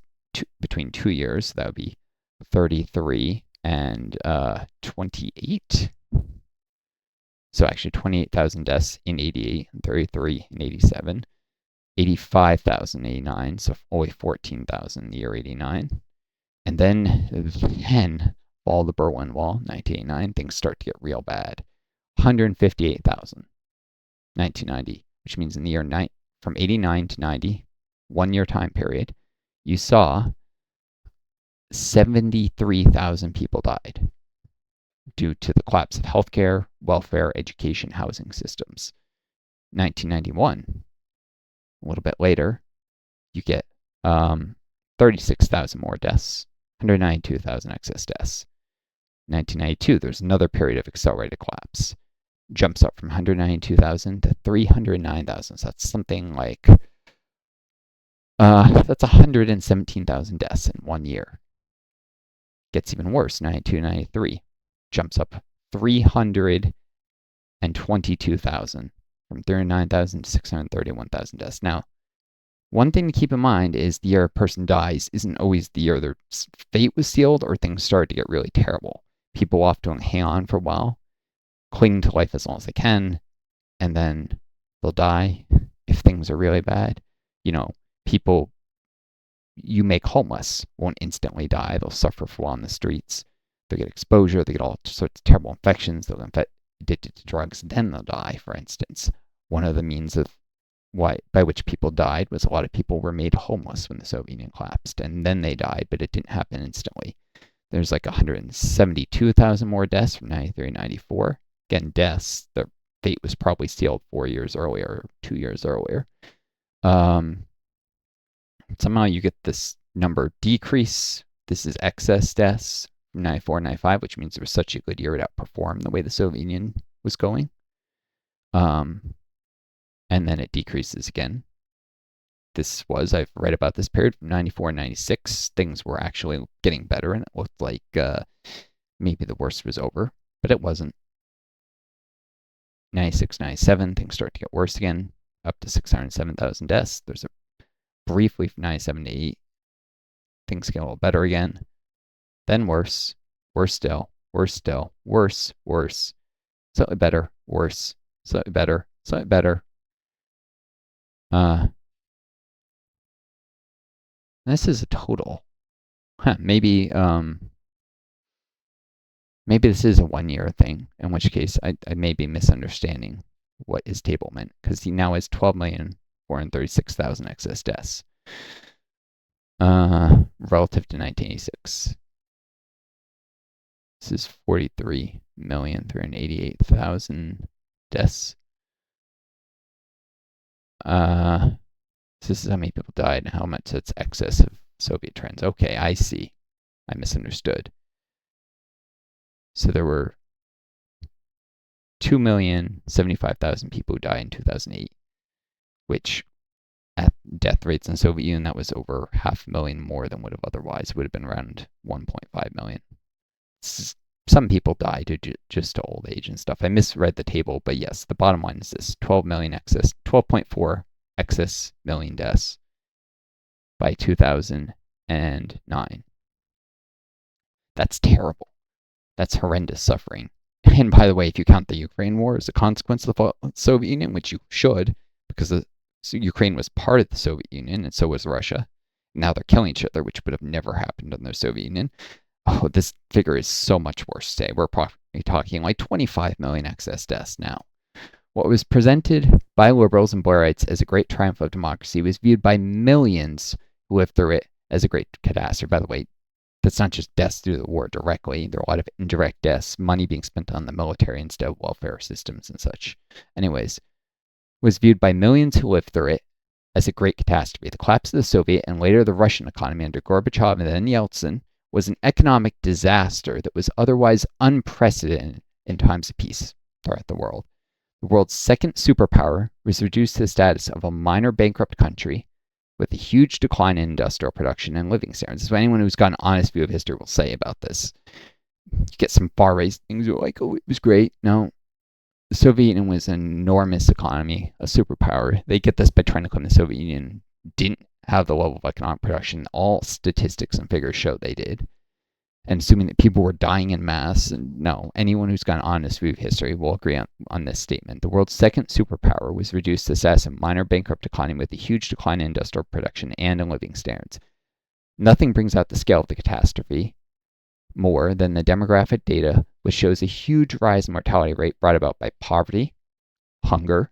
between 2 years. That would be 33 and 28. So actually 28,000 deaths in 88, 33 in 87, 85,000 in 89, so only 14,000 in the year 89. And then fall the Berlin Wall, 1989, things start to get real bad. 158,000, 1990, which means in the year from 89 to 90, 1 year time period, you saw 73,000 people died due to the collapse of healthcare, welfare, education, housing systems. 1991, a little bit later, you get 36,000 more deaths, 192,000 excess deaths. 1992, there's another period of accelerated collapse. Jumps up from 192,000 to 309,000. So that's something like that's 117,000 deaths in 1 year. Gets even worse. 92, 93 jumps up 322,000 from 39,000 to 631,000 deaths. Now, one thing to keep in mind is the year a person dies isn't always the year their fate was sealed or things started to get really terrible. People often hang on for a while, cling to life as long as they can, and then they'll die if things are really bad. You know, people you make homeless won't instantly die. They'll suffer for a while in the streets. They'll get exposure. They get all sorts of terrible infections. They'll get addicted to drugs, and then they'll die, for instance. One of the means of by which people died was a lot of people were made homeless when the Soviet Union collapsed, and then they died, but it didn't happen instantly. There's like 172,000 more deaths from 93 and 94. Again, deaths, their fate was probably sealed 4 years earlier, or 2 years earlier. Somehow you get this number decrease. This is excess deaths from 94 and 95, which means it was such a good year it outperformed the way the Soviet Union was going. And then it decreases again. I've read about this period from 94 and 96. Things were actually getting better, and it looked like maybe the worst was over, but it wasn't. 96, 97, things start to get worse again, up to 607,000 deaths. There's a briefly from 97 to 8, things get a little better again. Then worse, worse still, worse still, worse, worse, slightly better, worse, slightly better, slightly better. This is a total. Maybe this is a 1 year thing, in which case I may be misunderstanding what his table meant, because he now has 12,436,000 excess deaths relative to 1986. This is 43,388,000 deaths. This is how many people died and how much it's excess of Soviet trends. Okay, I see. I misunderstood. So there were 2,075,000 people who died in 2008, which at death rates in the Soviet Union, that was over 500,000 more than would have otherwise. It would have been around 1.5 million. Some people died due just to old age and stuff. I misread the table, but yes, the bottom line is this: 12 million excess, 12.4 excess million deaths by 2009. That's terrible. That's horrendous suffering. And by the way, if you count the Ukraine war as a consequence of the Soviet Union, which you should, because Ukraine was part of the Soviet Union and so was Russia. Now they're killing each other, which would have never happened in the Soviet Union. Oh, this figure is so much worse today. We're probably talking like 25 million excess deaths now. What was presented by liberals and Blairites as a great triumph of democracy was viewed by millions who lived through it as a great catastrophe. By the way, that's not just deaths through the war directly. There are a lot of indirect deaths, money being spent on the military instead of welfare systems and such. Anyways, was viewed by millions who lived through it as a great catastrophe. The collapse of the Soviet and later the Russian economy under Gorbachev and then Yeltsin was an economic disaster that was otherwise unprecedented in times of peace throughout the world. The world's second superpower was reduced to the status of a minor bankrupt country with a huge decline in industrial production and living standards. This is what anyone who's got an honest view of history will say about this. You get some far-raised things like, oh, it was great. No, the Soviet Union was an enormous economy, a superpower. They get this by trying to claim the Soviet Union didn't have the level of economic production all statistics and figures show they did. And assuming that people were dying in mass, and no, anyone who's got an honest view of history will agree on this statement. The world's second superpower was reduced to the status of minor bankrupt economy with a huge decline in industrial production and in living standards. Nothing brings out the scale of the catastrophe more than the demographic data, which shows a huge rise in mortality rate brought about by poverty, hunger,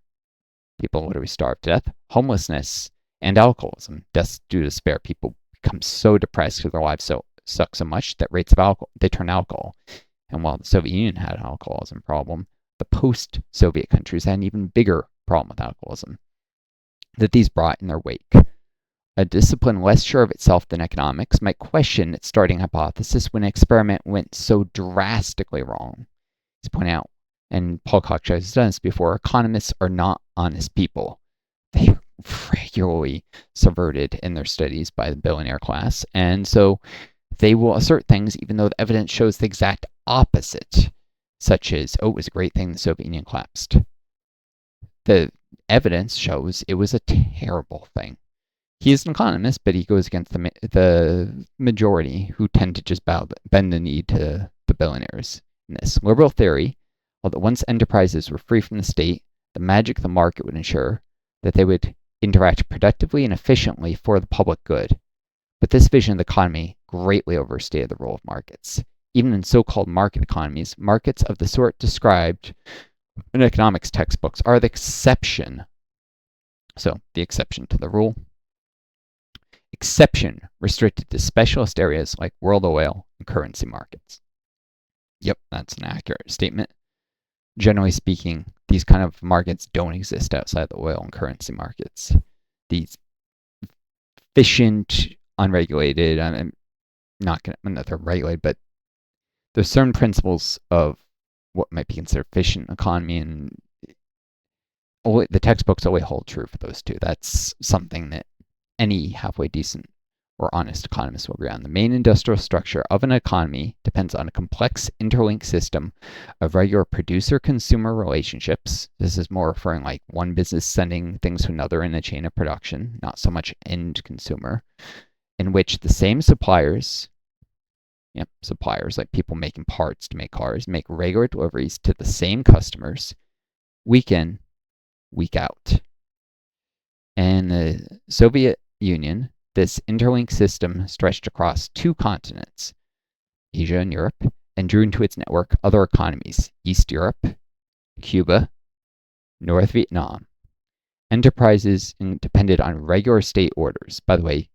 people literally starved to death, homelessness, and alcoholism. Deaths due to despair. People become so depressed because their lives suck so much that rates of alcohol, they turn alcohol. And while the Soviet Union had an alcoholism problem, the post-Soviet countries had an even bigger problem with alcoholism that these brought in their wake. A discipline less sure of itself than economics might question its starting hypothesis when an experiment went so drastically wrong. To point out, and Paul Koch has done this before, economists are not honest people. They are regularly subverted in their studies by the billionaire class, and so they will assert things even though the evidence shows the exact opposite, such as, oh, it was a great thing the Soviet Union collapsed. The evidence shows it was a terrible thing. He is an economist, but he goes against the majority who tend to just bend the knee to the billionaires in this. Liberal theory, although once enterprises were free from the state, the magic of the market would ensure that they would interact productively and efficiently for the public good. But this vision of the economy greatly overstated the role of markets. Even in so-called market economies, markets of the sort described in economics textbooks are the exception. So, the exception to the rule. Exception restricted to specialist areas like world oil and currency markets. Yep, that's an accurate statement. Generally speaking, these kind of markets don't exist outside the oil and currency markets. These efficient, unregulated, I'm not that they're regulated, but there's certain principles of what might be considered efficient economy, and the textbooks always hold true for those two. That's something that any halfway decent or honest economist will agree on. The main industrial structure of an economy depends on a complex interlinked system of regular producer-consumer relationships. This is more referring like one business sending things to another in a chain of production, not so much end consumer, in which the same suppliers like people making parts to make cars, make regular deliveries to the same customers week in, week out. And the Soviet Union, this interlinked system stretched across two continents, Asia and Europe, and drew into its network other economies, East Europe, Cuba, North Vietnam. Enterprises depended on regular state orders. By the way,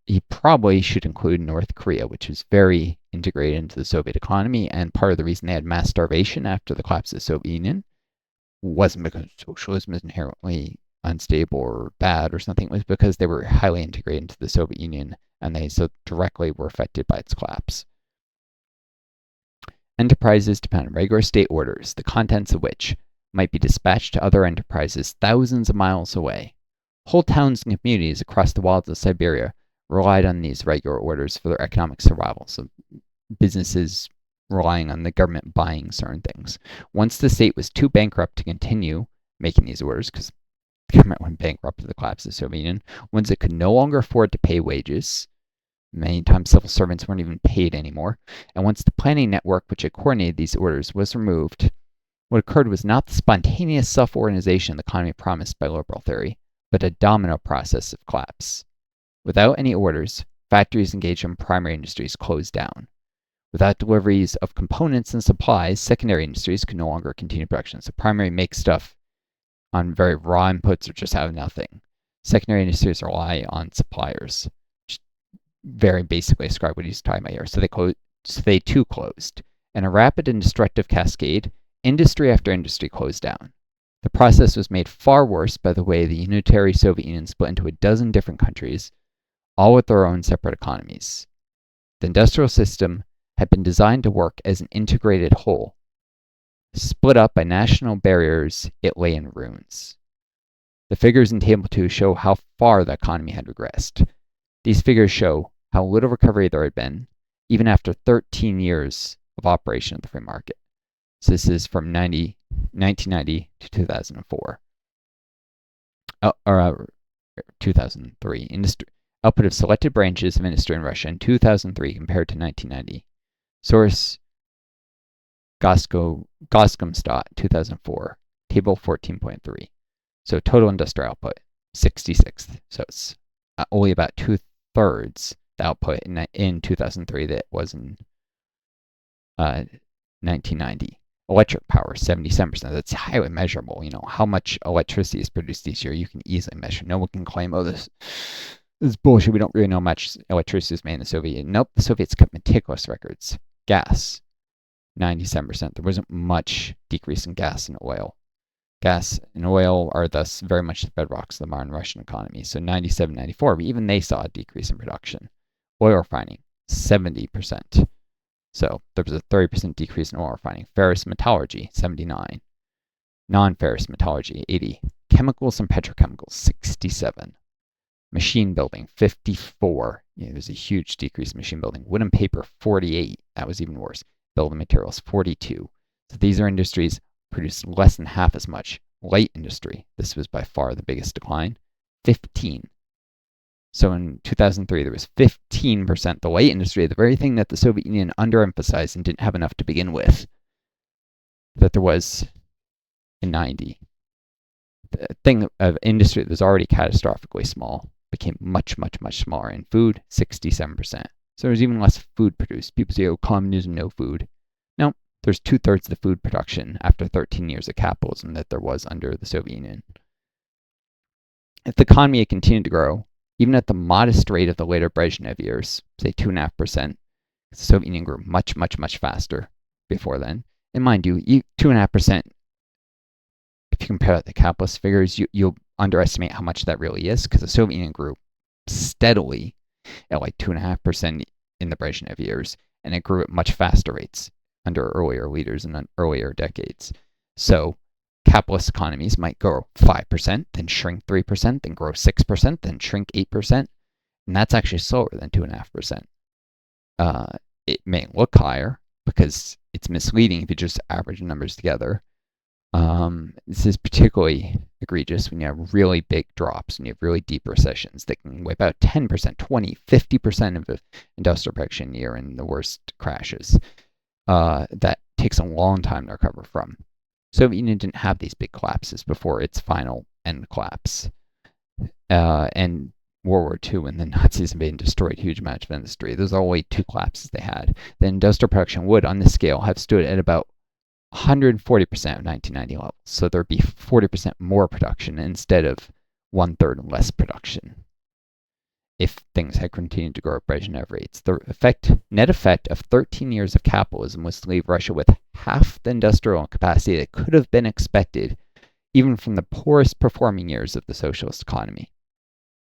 he probably should include North Korea, which was very integrated into the Soviet economy, and part of the reason they had mass starvation after the collapse of the Soviet Union wasn't because socialism is inherently unstable or bad or something. It was because they were highly integrated into the Soviet Union, and they so directly were affected by its collapse. Enterprises depend on regular state orders, the contents of which might be dispatched to other enterprises thousands of miles away. Whole towns and communities across the wilds of Siberia relied on these regular orders for their economic survival. So businesses relying on the government buying certain things. Once the state was too bankrupt to continue making these orders, because the government went bankrupt at the collapse of the Soviet Union, once it could no longer afford to pay wages, many times civil servants weren't even paid anymore, and once the planning network which had coordinated these orders was removed, what occurred was not the spontaneous self-organization the economy promised by liberal theory, but a domino process of collapse. Without any orders, factories engaged in primary industries closed down. Without deliveries of components and supplies, secondary industries could no longer continue production. So primary makes stuff on very raw inputs or just have nothing. Secondary industries rely on suppliers. Just very basically describe what he's talking about here. So they too closed. In a rapid and destructive cascade, industry after industry closed down. The process was made far worse by the way the unitary Soviet Union split into a dozen different countries, all with their own separate economies. The industrial system had been designed to work as an integrated whole. Split up by national barriers, it lay in ruins. The figures in Table 2 show how far the economy had regressed. These figures show how little recovery there had been, even after 13 years of operation of the free market. So this is from 1990 to 2004. 2003. Output of selected branches of industry in Russia in 2003 compared to 1990. Source Goskomstat 2004, table 14.3. So total industrial output, 66th. So it's only about 2/3 the output in 2003 that was in 1990. Electric power, 77%. That's highly measurable. You know, how much electricity is produced each year, you can easily measure. No one can claim, oh, this is bullshit. We don't really know how much electricity is made in the Soviet Union. Nope, the Soviets kept meticulous records. Gas, 97%. There wasn't much decrease in gas and oil. Gas and oil are thus very much the bedrocks of the modern Russian economy. So 97, 94, even they saw a decrease in production. Oil refining, 70%. So there was a 30% decrease in oil refining. Ferrous metallurgy, 79. Non-ferrous metallurgy, 80. Chemicals and petrochemicals, 67. Machine building, 54. There's a huge decrease in machine building. Wood and paper, 48. That was even worse. Building materials, 42. So these are industries produced less than half as much. Light industry, this was by far the biggest decline, 15. So in 2003, there was 15%. The light industry, the very thing that the Soviet Union underemphasized and didn't have enough to begin with, that there was in 90. The thing of industry that was already catastrophically small became much, much, much smaller. In food, 67%. So there was even less food produced. People say, oh, communism, no food. No, there's 2/3 of the food production after 13 years of capitalism that there was under the Soviet Union. If the economy had continued to grow, even at the modest rate of the later Brezhnev years, say 2.5%, the Soviet Union grew much, much, much faster before then. And mind you, 2.5%, if you compare the capitalist figures, you'll underestimate how much that really is, because the Soviet Union grew steadily at like 2.5% in the Brezhnev years, and it grew at much faster rates under earlier leaders in earlier decades. So capitalist economies might grow 5%, then shrink 3%, then grow 6%, then shrink 8%, and that's actually slower than 2.5%. It may look higher because it's misleading if you just average numbers together. This is particularly egregious when you have really big drops, when you have really deep recessions that can wipe out 10%, 20, 50% of the industrial production year in the worst crashes. That takes a long time to recover from. Soviet Union didn't have these big collapses before its final end collapse. And World War II, when the Nazis invaded and destroyed huge amounts of industry, those are only 2 collapses they had. The industrial production would, on this scale, have stood at about 140% of 1990 levels. So there'd be 40% more production instead of 1/3 less production if things had continued to grow at Brezhnev rates. The net effect of 13 years of capitalism was to leave Russia with half the industrial capacity that could have been expected even from the poorest performing years of the socialist economy.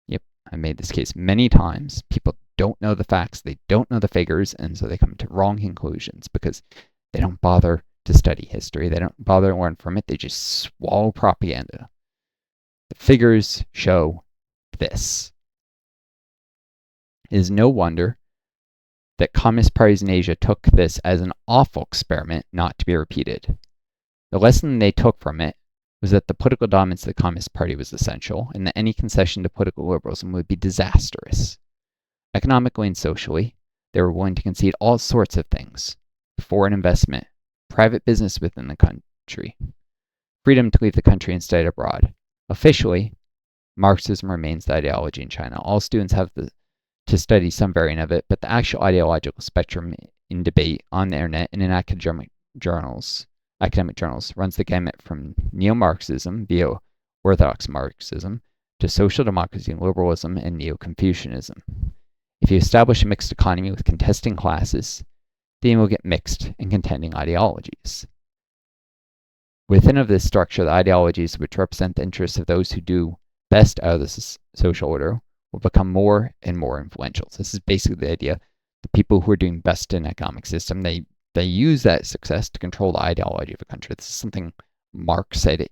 Yep, I made this case many times. People don't know the facts, they don't know the figures, and so they come to wrong conclusions because they don't bother to study history. They don't bother to learn from it. They just swallow propaganda. The figures show this. It is no wonder that communist parties in Asia took this as an awful experiment not to be repeated. The lesson they took from it was that the political dominance of the Communist Party was essential, and that any concession to political liberalism would be disastrous. Economically and socially, they were willing to concede all sorts of things: foreign investment, private business within the country, freedom to leave the country and study abroad. Officially, Marxism remains the ideology in China. All students have the to study some variant of it, but the actual ideological spectrum in debate on the internet and in academic journals runs the gamut from neo-Marxism via orthodox Marxism to social democracy and liberalism and neo-Confucianism. If you establish a mixed economy with contesting classes, then you will get mixed and contending ideologies. Within of this structure, the ideologies which represent the interests of those who do best out of the social order will become more and more influential. So this is basically the idea. The people who are doing best in the economic system, they use that success to control the ideology of a country. This is something Marx said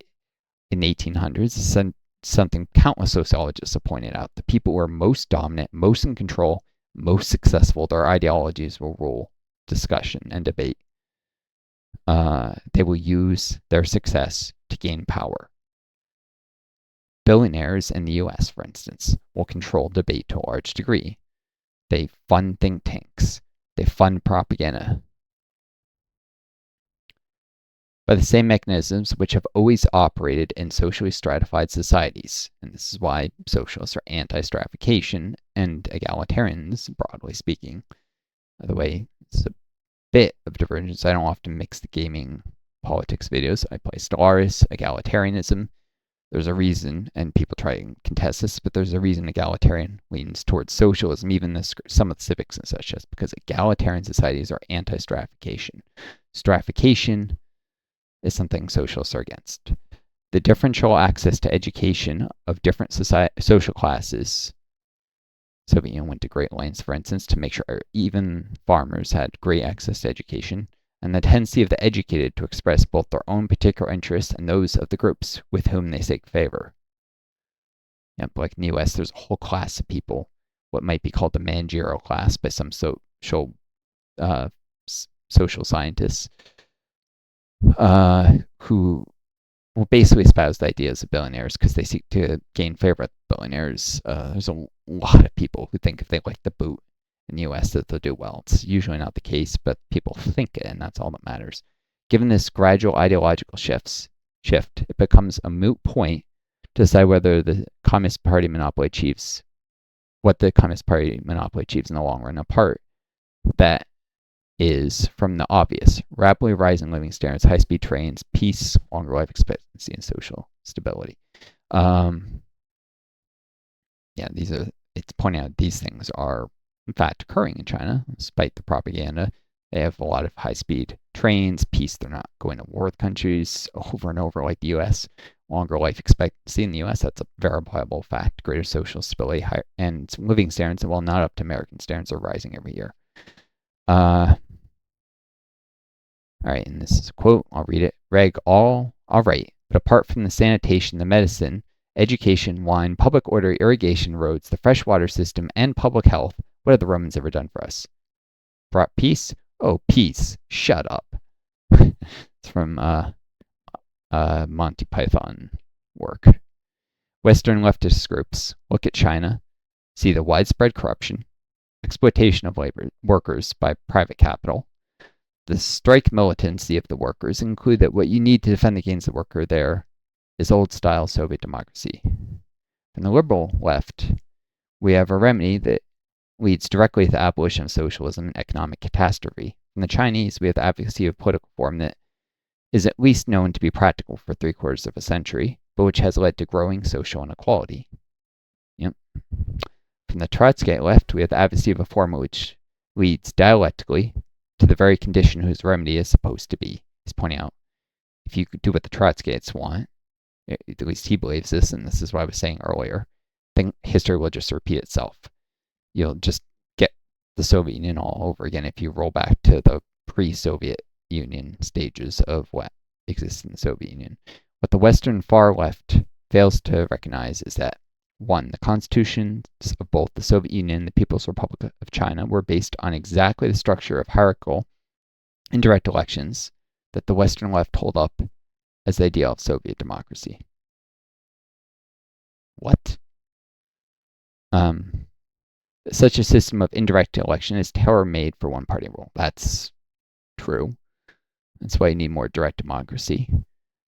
in the 1800s. This is something countless sociologists have pointed out. The people who are most dominant, most in control, most successful, their ideologies will rule discussion and debate. They will use their success to gain power. Billionaires in the US, for instance, will control debate to a large degree. They fund think tanks. They fund propaganda. By the same mechanisms which have always operated in socially stratified societies. And this is why socialists are anti-stratification and egalitarians, broadly speaking. By the way, it's a bit of divergence. I don't often mix the gaming politics videos. I play Stellaris, egalitarianism. There's a reason, and people try and contest this, but there's a reason egalitarian leans towards socialism, even some of the civics and such, just because egalitarian societies are anti-stratification. Stratification is something socialists are against. The differential access to education of different social classes. Soviet Union went to great lengths, for instance, to make sure even farmers had great access to education, and the tendency of the educated to express both their own particular interests and those of the groups with whom they seek favor. Yep, like in the US, there's a whole class of people, what might be called the managerial class by some social scientists, who will basically espouse the ideas of billionaires because they seek to gain favor with billionaires. There's a lot of people who think if they like the boot in the US that they'll do well. It's usually not the case, but people think it, and that's all that matters. Given this gradual ideological shift, it becomes a moot point to decide whether the Communist Party monopoly achieves what the Communist Party monopoly achieves in the long run. Apart that is from the obvious: rapidly rising living standards, high-speed trains, peace, longer life expectancy, and social stability. It's pointing out these things are in fact occurring in China, despite the propaganda. They have a lot of high-speed trains, peace. They're not going to war with countries over and over like the U.S. Longer life expectancy in the U.S., that's a verifiable fact. Greater social stability, higher, and living standards, while not up to American standards, are rising every year. All right, and this is a quote. I'll read it. Reg, all right, but apart from the sanitation, the medicine, education, wine, public order, irrigation, roads, the freshwater system, and public health, what have the Romans ever done for us? Brought peace? Oh, peace. Shut up. It's from Monty Python work. Western leftist groups look at China, see the widespread corruption, exploitation of workers by private capital, the strike militancy of the workers, include that what you need to defend against the worker there is old-style Soviet democracy. From the liberal left, we have a remedy that leads directly to the abolition of socialism and economic catastrophe. From the Chinese, we have the advocacy of political reform that is at least known to be practical for 3/4 of a century, but which has led to growing social inequality. Yep. From the Trotskyite left, we have the advocacy of a form which leads dialectically to the very condition whose remedy is supposed to be. He's pointing out, if you could do what the Trotskyites want, at least he believes this, and this is what I was saying earlier, then history will just repeat itself. You'll just get the Soviet Union all over again if you roll back to the pre-Soviet Union stages of what exists in the Soviet Union. What the Western far left fails to recognize is that, one, the constitutions of both the Soviet Union and the People's Republic of China were based on exactly the structure of hierarchical indirect elections that the Western left hold up as the ideal of Soviet democracy. What? Such a system of indirect election is tailor-made for one-party rule. That's true. That's why you need more direct democracy.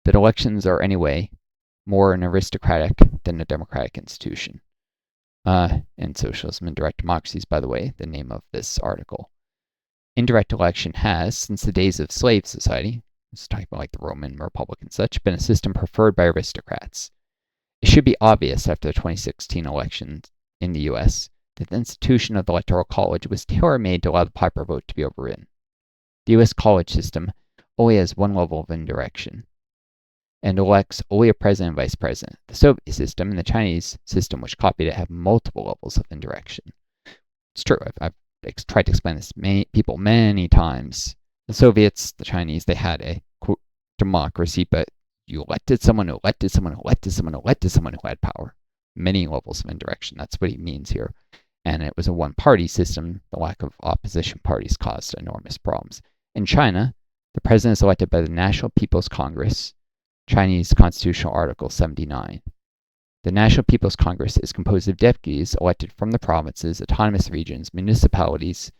That elections are anyway more an aristocratic than a democratic institution. and Socialism and Direct Democracy is, by the way, the name of this article. Indirect election has, since the days of slave society, it's talking about like the Roman Republic and such, been a system preferred by aristocrats. It should be obvious after the 2016 election in the US that the institution of the Electoral College was tailor-made to allow the popular vote to be overridden. The US college system only has one level of indirection and elects only a president and vice president. The Soviet system and the Chinese system, which copied it, have multiple levels of indirection. It's true. I've tried to explain this to people many times. The Soviets, the Chinese, they had a quote, democracy, but you elected someone who elected someone who elected someone who elected someone who had power. Many levels of indirection. That's what he means here. And it was a one-party system. The lack of opposition parties caused enormous problems. In China, the president is elected by the National People's Congress, Chinese Constitutional Article 79. The National People's Congress is composed of deputies elected from the provinces, autonomous regions, municipalities,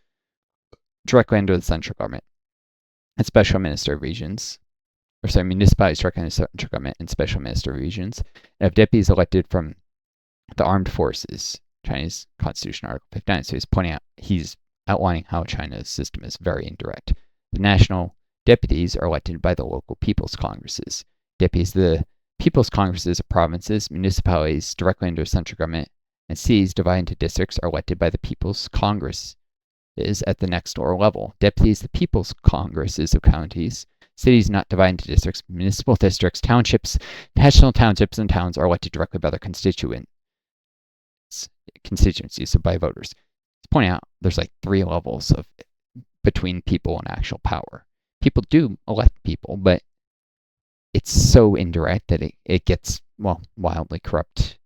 directly under the central government, and special minister regions, municipalities directly under the central government and special minister regions, and have deputies elected from the armed forces, Chinese Constitution Article 59. So he's outlining how China's system is very indirect. The national deputies are elected by the local people's congresses. Deputies of the people's congresses of provinces, municipalities directly under central government, and cities divided into districts are elected by the people's congresses at the next lower level. Deputies of the people's congresses of counties, cities not divided into districts, municipal districts, townships, national townships, and towns are elected directly by their constituencies, so by voters. Let's point out there's like 3 levels of between people and actual power. People do elect people, but it's so indirect that it gets, wildly corrupt.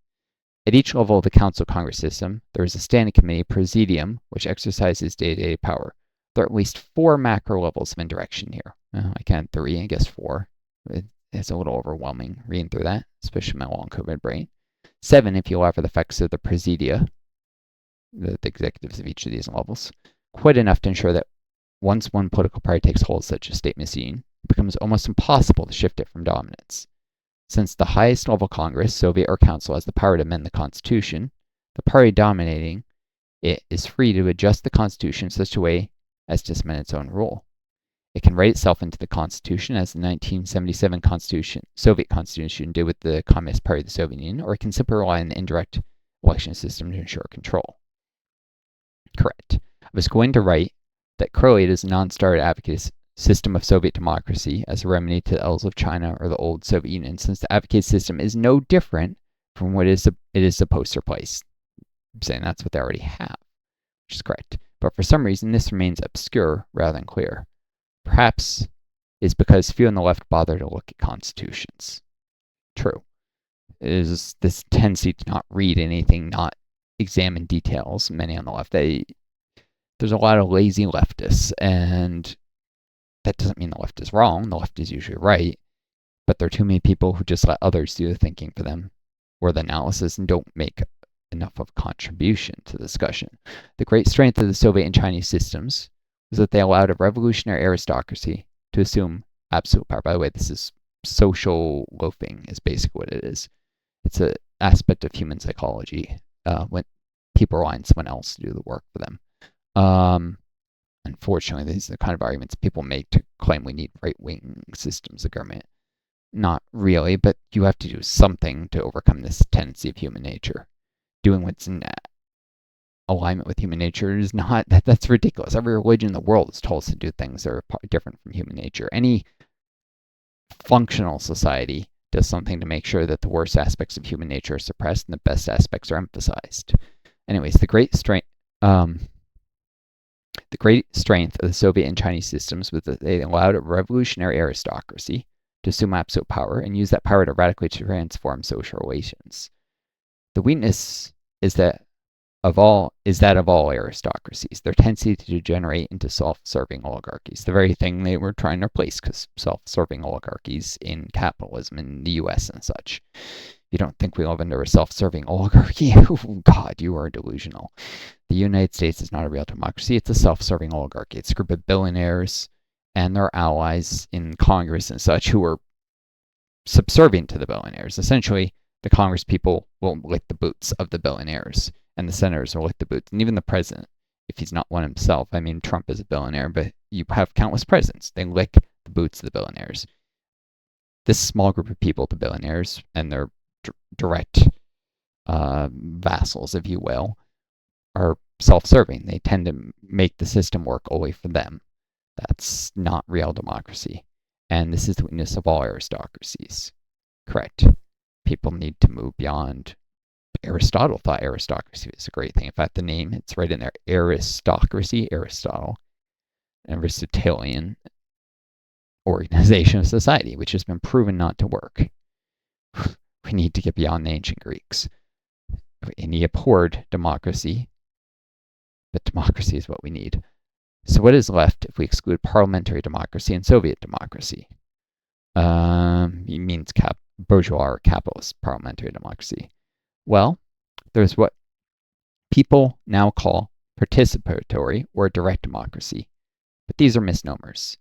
At each level of the Council Congress system, there is a standing committee, presidium, which exercises day-to-day power. There are at least 4 macro levels of indirection here. I count 3, I guess 4. It's a little overwhelming reading through that, especially my long COVID brain. 7 if you allow for the effects of the presidia, the executives of each of these levels. Quite enough to ensure that once one political party takes hold of such a state machine, it becomes almost impossible to shift it from dominance. Since the highest level Congress, Soviet, or Council has the power to amend the Constitution, the party dominating it is free to adjust the Constitution in such a way as to cement its own rule. It can write itself into the Constitution as the 1977 Soviet Constitution did with the Communist Party of the Soviet Union, or it can simply rely on the indirect election system to ensure control. Correct. I was going to write that Crowley is a non-starter advocate system of Soviet democracy as a remedy to the ills of China or the old Soviet Union, since the advocate system is no different from what it is supposed to replace. I'm saying that's what they already have, which is correct. But for some reason, this remains obscure rather than clear. Perhaps it's because few on the left bother to look at constitutions. True. It is this tendency to not read anything, not examine details. Many on the left, there's a lot of lazy leftists, and that doesn't mean the left is wrong. The left is usually right, but there are too many people who just let others do the thinking for them or the analysis and don't make enough of a contribution to the discussion. The great strength of the Soviet and Chinese systems was that they allowed a revolutionary aristocracy to assume absolute power. By the way, this is social loafing is basically what it is. It's an aspect of human psychology when people rely on someone else to do the work for them. Unfortunately, these are the kind of arguments people make to claim we need right-wing systems of government. Not really, but you have to do something to overcome this tendency of human nature. Doing what's in alignment with human nature is not, that's ridiculous. Every religion in the world is told us to do things that are different from human nature. Any functional society does something to make sure that the worst aspects of human nature are suppressed and the best aspects are emphasized. Anyways, the great strength of the Soviet and Chinese systems was that they allowed a revolutionary aristocracy to assume absolute power and use that power to radically transform social relations. The weakness is that of all aristocracies, their tendency to degenerate into self-serving oligarchies, the very thing they were trying to replace, because self-serving oligarchies in capitalism in the US and such. You don't think we live under a self-serving oligarchy? Oh, God, you are delusional. The United States is not a real democracy. It's a self-serving oligarchy. It's a group of billionaires and their allies in Congress and such who are subservient to the billionaires. Essentially, the Congress people will lick the boots of the billionaires and the senators will lick the boots, and even the president, if he's not one himself. I mean, Trump is a billionaire, but you have countless presidents. They lick the boots of the billionaires. This small group of people, the billionaires, and their direct vassals, if you will, are self-serving. They tend to make the system work only for them. That's not real democracy. And this is the weakness of all aristocracies. Correct. People need to move beyond. Aristotle thought aristocracy was a great thing. In fact, the name, it's right in there. Aristocracy, Aristotle, an Aristotelian organization of society, which has been proven not to work. We need to get beyond the ancient Greeks. And he abhorred democracy, but democracy is what we need. So what is left if we exclude parliamentary democracy and Soviet democracy? He means bourgeois or capitalist parliamentary democracy. Well, there's what people now call participatory or direct democracy, but these are misnomers.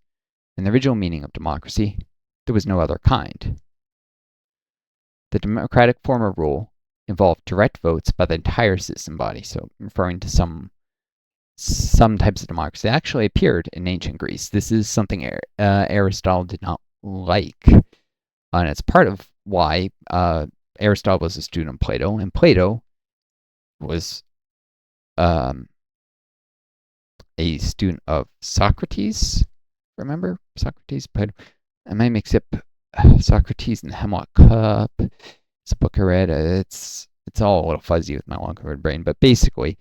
In the original meaning of democracy, there was no other kind. The democratic form of rule involved direct votes by the entire citizen body, so referring to some types of democracy that actually appeared in ancient Greece. This is something Aristotle did not like, and it's part of why Aristotle was a student of Plato, and Plato was a student of Socrates. Remember Socrates? Plato. I might mix up Socrates and the Hemlock Cup. It's a book I read. It's all a little fuzzy with my long-covered brain, but basically,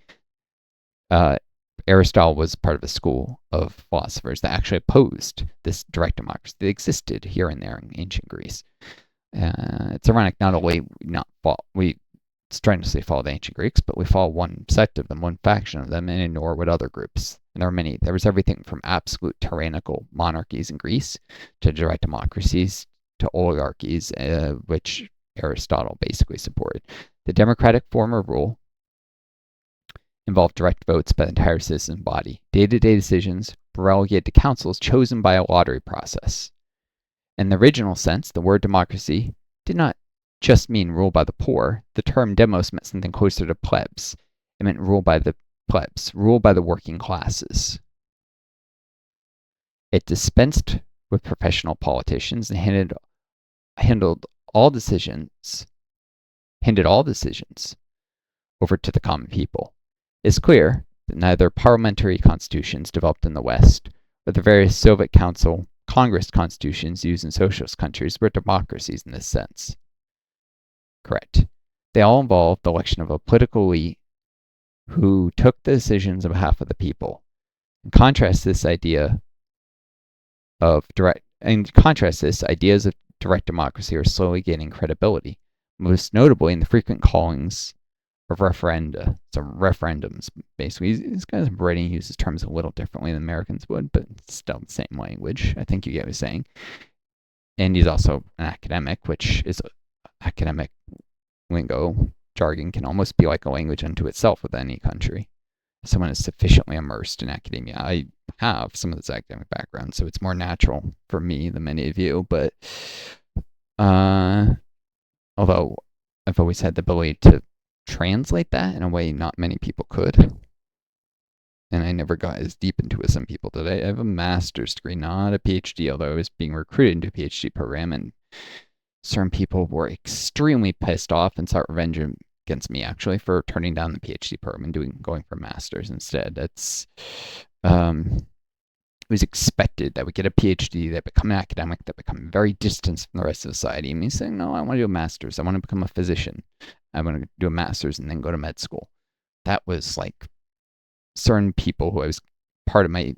Aristotle was part of a school of philosophers that actually opposed this direct democracy that existed here and there in ancient Greece. It's ironic, not only we strenuously follow the ancient Greeks, but we follow one sect of them, one faction of them, and ignore what other groups. And there are many. There was everything from absolute tyrannical monarchies in Greece to direct democracies to oligarchies, which Aristotle basically supported. The democratic form of rule involved direct votes by the entire citizen body. Day-to-day decisions were relegated to councils chosen by a lottery process. In the original sense, the word democracy did not just mean rule by the poor. The term demos meant something closer to plebs. It meant rule by the plebs, rule by the working classes. It dispensed with professional politicians and handed all decisions over to the common people. It's clear that neither parliamentary constitutions developed in the West or the various Soviet Congress constitutions used in socialist countries were democracies in this sense. Correct. They all involved the election of a political elite who took the decisions on behalf of the people. In contrast, ideas of direct democracy are slowly gaining credibility, most notably in the frequent callings of referenda. So referendums, basically. These guys in Britain uses terms a little differently than Americans would, but it's still the same language. I think you get what I'm saying. And he's also an academic, which is academic lingo. Jargon can almost be like a language unto itself with any country. Someone is sufficiently immersed in academia. I have some of this academic background, so it's more natural for me than many of you, but although I've always had the ability to translate that in a way not many people could, and I never got as deep into it as some people did. I have a master's degree, not a PhD, although I was being recruited into a PhD program, and certain people were extremely pissed off and sought revenge against me, actually, for turning down the PhD program and going for a master's instead. It was expected that we get a PhD, that become an academic, that become very distant from the rest of society. And me saying, no, I want to do a master's. I want to become a physician. I want to do a master's and then go to med school. That was like certain people who I was part of my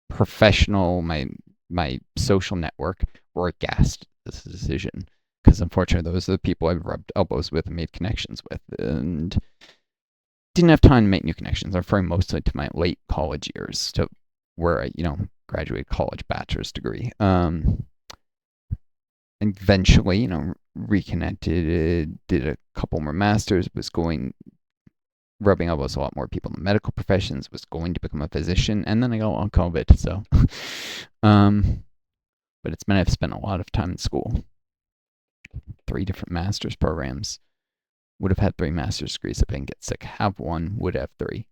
professional, my social network were aghast at this decision, because unfortunately those are the people I've rubbed elbows with and made connections with, and didn't have time to make new connections. I'm referring mostly to my late college years, to where I, graduated college bachelor's degree. Eventually, reconnected, did a couple more masters, rubbing elbows with a lot more people in the medical professions, was going to become a physician, and then I got on COVID, so. But it's meant I've spent a lot of time in school. 3 different master's programs. would have had 3 master's degrees if I didn't get sick. Have one, would have 3.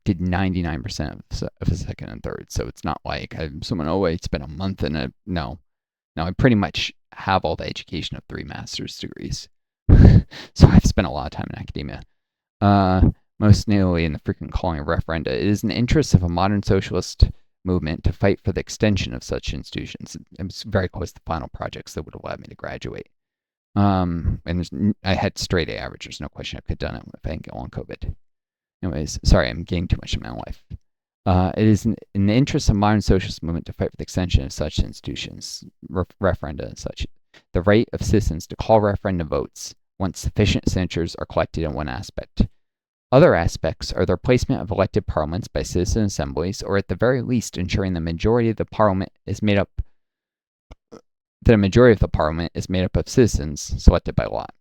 Did 99% of a second and third. So it's not like I'm someone, oh, wait, it's been a month and a. No. Now I pretty much have all the education of 3 master's degrees. So I've spent a lot of time in academia. Most notably in the freaking calling of referenda. It is in the interest of a modern socialist movement to fight for the extension of such institutions. It was very close to the final projects that would have allowed me to graduate. And I had straight A average. There's no question I could have done it if I didn't get long COVID. Anyways, sorry, I'm getting too much in my life. It is in the interest of modern socialist movement to fight for the extension of such institutions, referenda and such. The right of citizens to call referendum votes once sufficient signatures are collected in one aspect. Other aspects are the replacement of elected parliaments by citizen assemblies, or at the very least ensuring the majority of the parliament is made up of citizens selected by lot.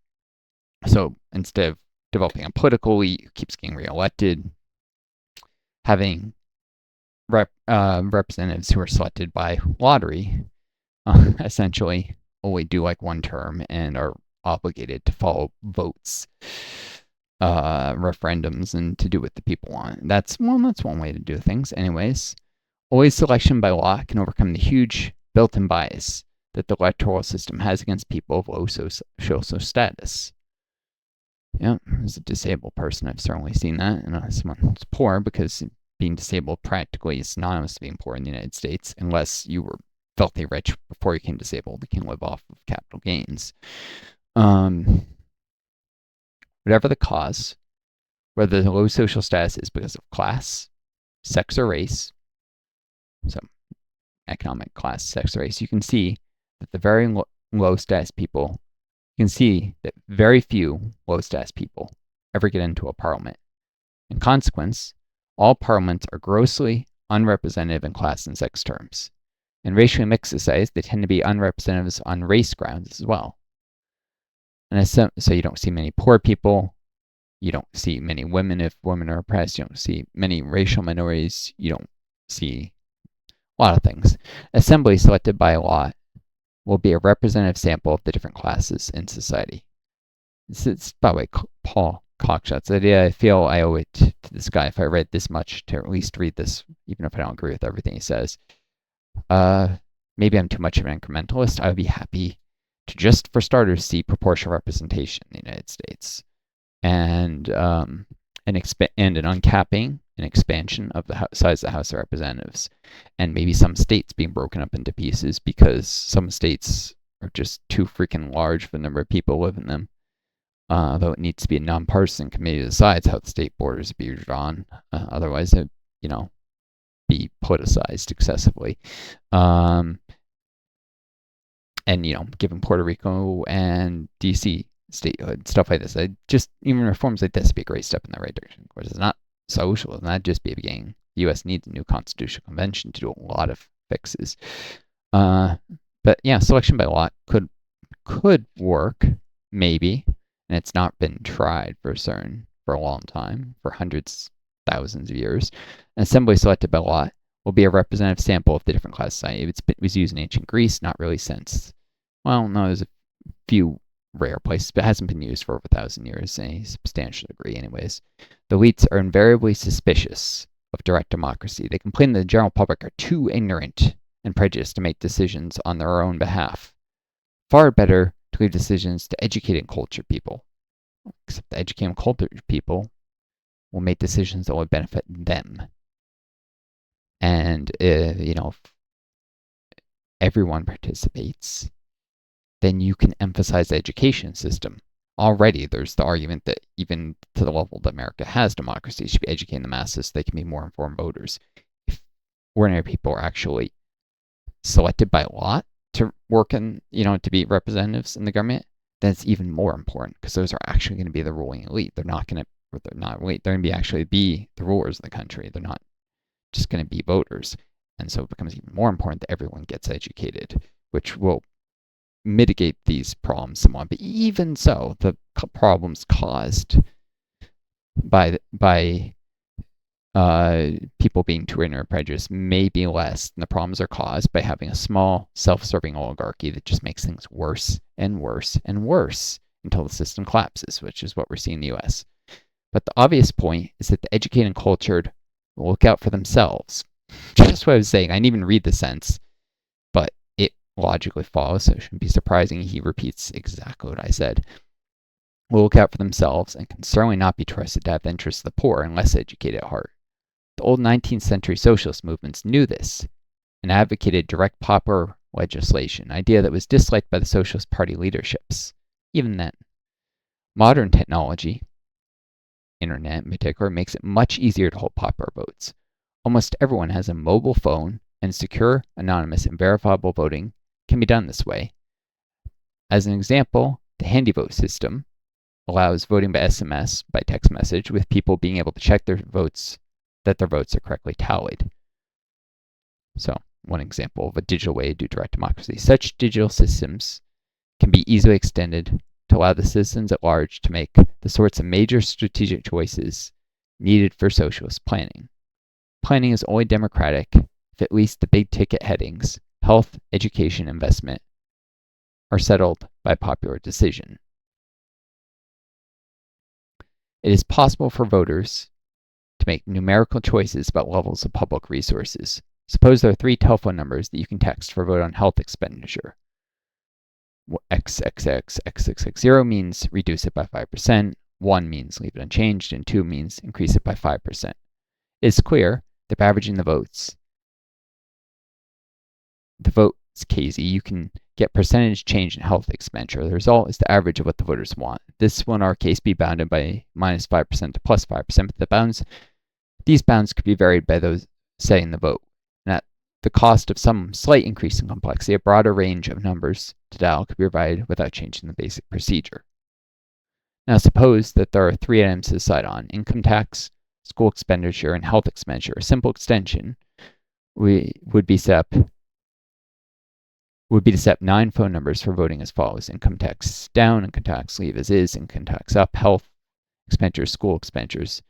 So instead of developing a political elite who keeps getting reelected, having representatives who are selected by lottery, essentially only do like one term and are obligated to follow votes, referendums, and to do what the people want. That's one way to do things. Anyways, always selection by lot can overcome the huge built-in bias that the electoral system has against people of low social status. Yeah, as a disabled person, I've certainly seen that. And as someone who's poor, because being disabled practically is synonymous to being poor in the United States, unless you were filthy rich before you became disabled, you can live off of capital gains. Whatever the cause, whether the low social status is because of class, sex, or race, so economic class, sex, race, you can see that the very low status people, you can see that very few low status people ever get into a parliament. In consequence, all parliaments are grossly unrepresentative in class and sex terms. In racially mixed societies, they tend to be unrepresentative on race grounds as well. And so you don't see many poor people, you don't see many women if women are oppressed, you don't see many racial minorities, you don't see a lot of things. Assembly selected by lot will be a representative sample of the different classes in society. It's by the way, Paul Cockshot's idea. I feel I owe it to this guy if I read this much to at least read this, even if I don't agree with everything he says. Maybe I'm too much of an incrementalist. I would be happy to just, for starters, see proportional representation in the United States, and an uncapping and expansion of the size of the House of Representatives, and maybe some states being broken up into pieces because some states are just too freaking large for the number of people who live in them. Though it needs to be a nonpartisan committee that decides how the state borders be drawn. Otherwise, it be politicized excessively. And given Puerto Rico and DC statehood, stuff like this, even reforms like this would be a great step in the right direction. Of course, it's not socialism. That'd just be a beginning. The U.S. needs a new constitutional convention to do a lot of fixes. But yeah, selection by lot could work, maybe. And it's not been tried for a long time, for hundreds, thousands of years. An assembly selected by lot will be a representative sample of the different class society. It was used in ancient Greece, not really since, well, no, there's a few rare places, but it hasn't been used for over 1,000 years in a substantial degree anyways. The elites are invariably suspicious of direct democracy. They complain that the general public are too ignorant and prejudiced to make decisions on their own behalf. Far better to leave decisions to educated and cultured people. Except the educated and cultured people will make decisions that will benefit them. And, if everyone participates, then you can emphasize the education system. Already, there's the argument that even to the level that America has democracy, should be educating the masses so they can be more informed voters. If ordinary people are actually selected by lot to work in, to be representatives in the government, then it's even more important because those are actually going to be the ruling elite. They're not going to actually be the rulers of the country. They're not just going to be voters. And so it becomes even more important that everyone gets educated, which will mitigate these problems somewhat. But even so, the problems caused by people being too ignorant or prejudiced may be less than the problems are caused by having a small, self-serving oligarchy that just makes things worse and worse and worse. until the system collapses, which is what we're seeing in the US. But the obvious point is that the educated and cultured will look out for themselves. Just what I was saying. I didn't even read the sentence, but it logically follows, so it shouldn't be surprising he repeats exactly what I said. Will look out for themselves and can certainly not be trusted to have the interests of the poor and less educated at heart. The old 19th century socialist movements knew this and advocated direct popular legislation, an idea that was disliked by the Socialist Party leaderships, even then. Modern technology, internet in particular, makes it much easier to hold popular votes. Almost everyone has a mobile phone, and secure, anonymous, and verifiable voting can be done this way. As an example, the handy vote system allows voting by SMS, by text message, with people being able to check their votes, that their votes are correctly tallied. So, one example of a digital way to do direct democracy. Such digital systems can be easily extended to allow the citizens at large to make the sorts of major strategic choices needed for socialist planning. Planning is only democratic if at least the big ticket headings, health, education, investment, are settled by popular decision. It is possible for voters to make numerical choices about levels of public resources. Suppose there are 3 telephone numbers that you can text for a vote on health expenditure. XXX0 means reduce it by 5%, 1 means leave it unchanged, and 2 means increase it by 5%. It's clear that by averaging the votes KZ, you can get percentage change in health expenditure. The result is the average of what the voters want. This will in our case be bounded by minus 5% to plus 5%, but these bounds could be varied by those setting the vote. And at the cost of some slight increase in complexity, a broader range of numbers to dial could be provided without changing the basic procedure. Now suppose that there are 3 items to decide on: income tax, school expenditure, and health expenditure. A simple extension would be to set 9 phone numbers for voting as follows: income tax down, income tax leave as is, income tax up, health expenditures, school expenditures,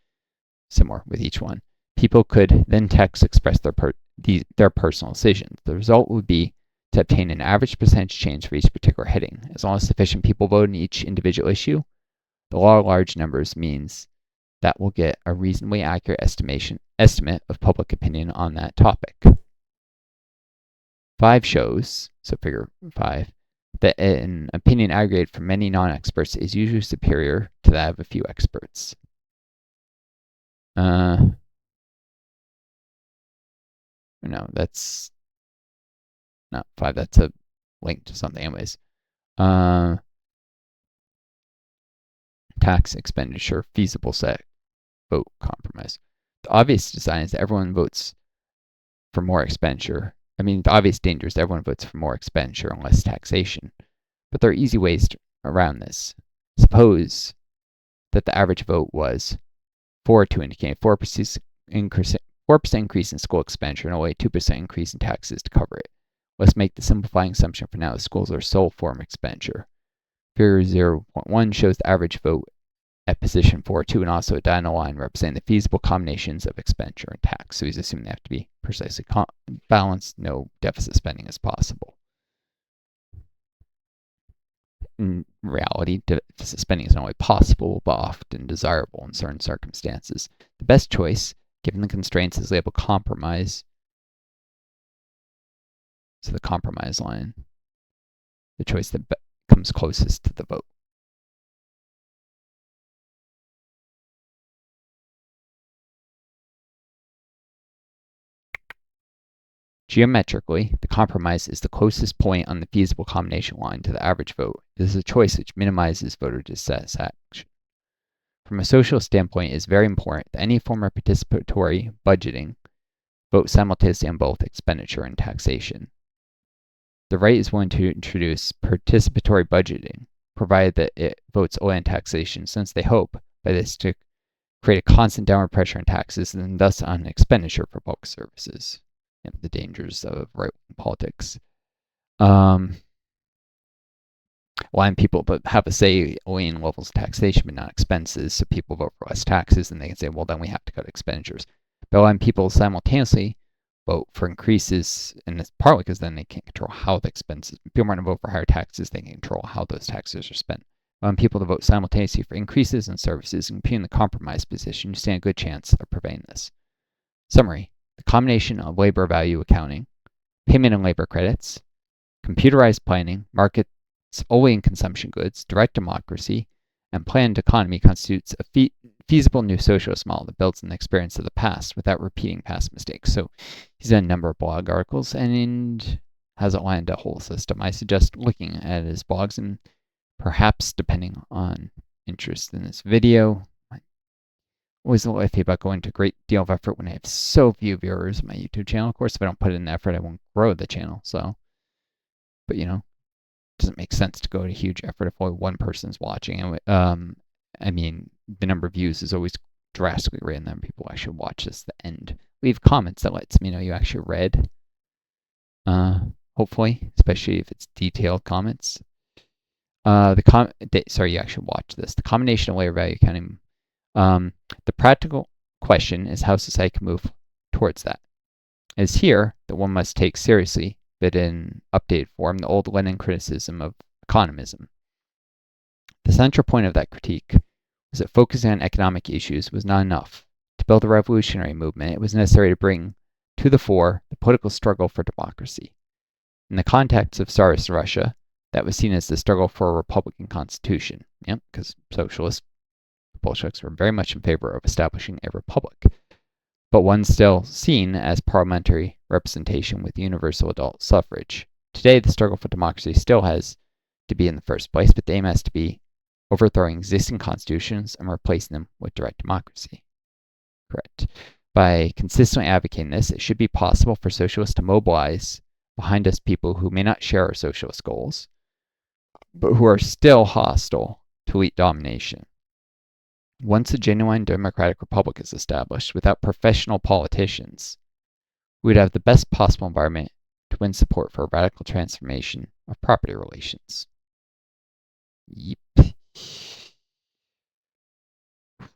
similar with each one. People could then text express their personal decisions. The result would be to obtain an average percentage change for each particular heading. As long as sufficient people vote in each individual issue, the law of large numbers means that we'll get a reasonably accurate estimate of public opinion on that topic. 5 shows, so figure 5, that an opinion aggregated from many non-experts is usually superior to that of a few experts. No, that's not 5, that's a link to something anyways. Tax expenditure, feasible set, vote compromise. The obvious design is that everyone votes for more expenditure. The obvious danger is that everyone votes for more expenditure and less taxation. But there are easy ways around this. Suppose that the average vote was 4-2, indicating 4% increase in school expenditure and only a 2% increase in taxes to cover it. Let's make the simplifying assumption for now that schools are sole form expenditure. Figure 0.1 shows the average vote at position 4-2 and also a diagonal line representing the feasible combinations of expenditure and tax. So he's assuming they have to be precisely balanced, no deficit spending is possible. In reality, deficit spending is not only possible, but often desirable in certain circumstances. The best choice, given the constraints, is labeled compromise. So the compromise line, the choice that comes closest to the vote. Geometrically, the compromise is the closest point on the feasible combination line to the average vote. It is a choice which minimizes voter dissatisfaction. From a socialist standpoint, it is very important that any form of participatory budgeting vote simultaneously on both expenditure and taxation. The right is willing to introduce participatory budgeting, provided that it votes only on taxation, since they hope by this to create a constant downward pressure on taxes and thus on expenditure for public services. The dangers of right-wing politics. Allowing people to have a say only in levels of taxation but not expenses, so people vote for less taxes, and they can say, well, then we have to cut expenditures. But allowing people simultaneously vote for increases, and it's partly because then they can't control how the expenses. People want to vote for higher taxes, they can control how those taxes are spent. people to vote simultaneously for increases in services and compute in the compromise position, you stand a good chance of preventing this. Summary: the combination of labor value accounting, payment and labor credits, computerized planning, markets only in consumption goods, direct democracy, and planned economy constitutes a feasible new socialist model that builds on the experience of the past without repeating past mistakes. So he's done a number of blog articles and has outlined a whole system. I suggest looking at his blogs and perhaps, depending on interest in this video, I'm always a little iffy about going to a great deal of effort when I have so few viewers on my YouTube channel. Of course, if I don't put in the effort, I won't grow the channel. So, but it doesn't make sense to go to huge effort if only one person's watching. And I mean, the number of views is always drastically greater than people actually watch this to the end. Leave comments that lets me know you actually read. Hopefully, especially if it's detailed comments. You actually watch this. The combination of labor value accounting. The practical question is how society can move towards that. It is here that one must take seriously, but in updated form, the old Lenin criticism of economism. The central point of that critique was that focusing on economic issues was not enough. To build a revolutionary movement, it was necessary to bring to the fore the political struggle for democracy. In the context of Tsarist Russia, that was seen as the struggle for a republican constitution. Yep, because socialist Bolsheviks were very much in favor of establishing a republic, but one still seen as parliamentary representation with universal adult suffrage. Today, the struggle for democracy still has to be in the first place, but the aim has to be overthrowing existing constitutions and replacing them with direct democracy. Correct. By consistently advocating this, it should be possible for socialists to mobilize behind us people who may not share our socialist goals, but who are still hostile to elite domination. Once a genuine democratic republic is established, without professional politicians, we would have the best possible environment to win support for a radical transformation of property relations. Yep.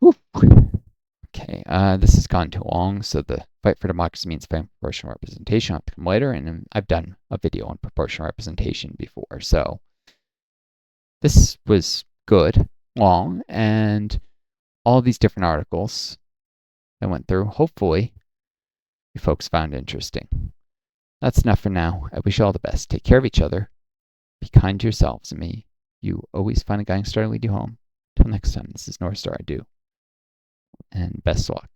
Okay, this has gone too long, so the fight for democracy means fighting proportional representation. I'll have to come later, and I've done a video on proportional representation before, so this was good, long, and all these different articles I went through, hopefully, you folks found interesting. That's enough for now. I wish you all the best. Take care of each other. Be kind to yourselves and me. You always find a guiding star to lead you home. Till next time, this is Northstar. I do. And best luck.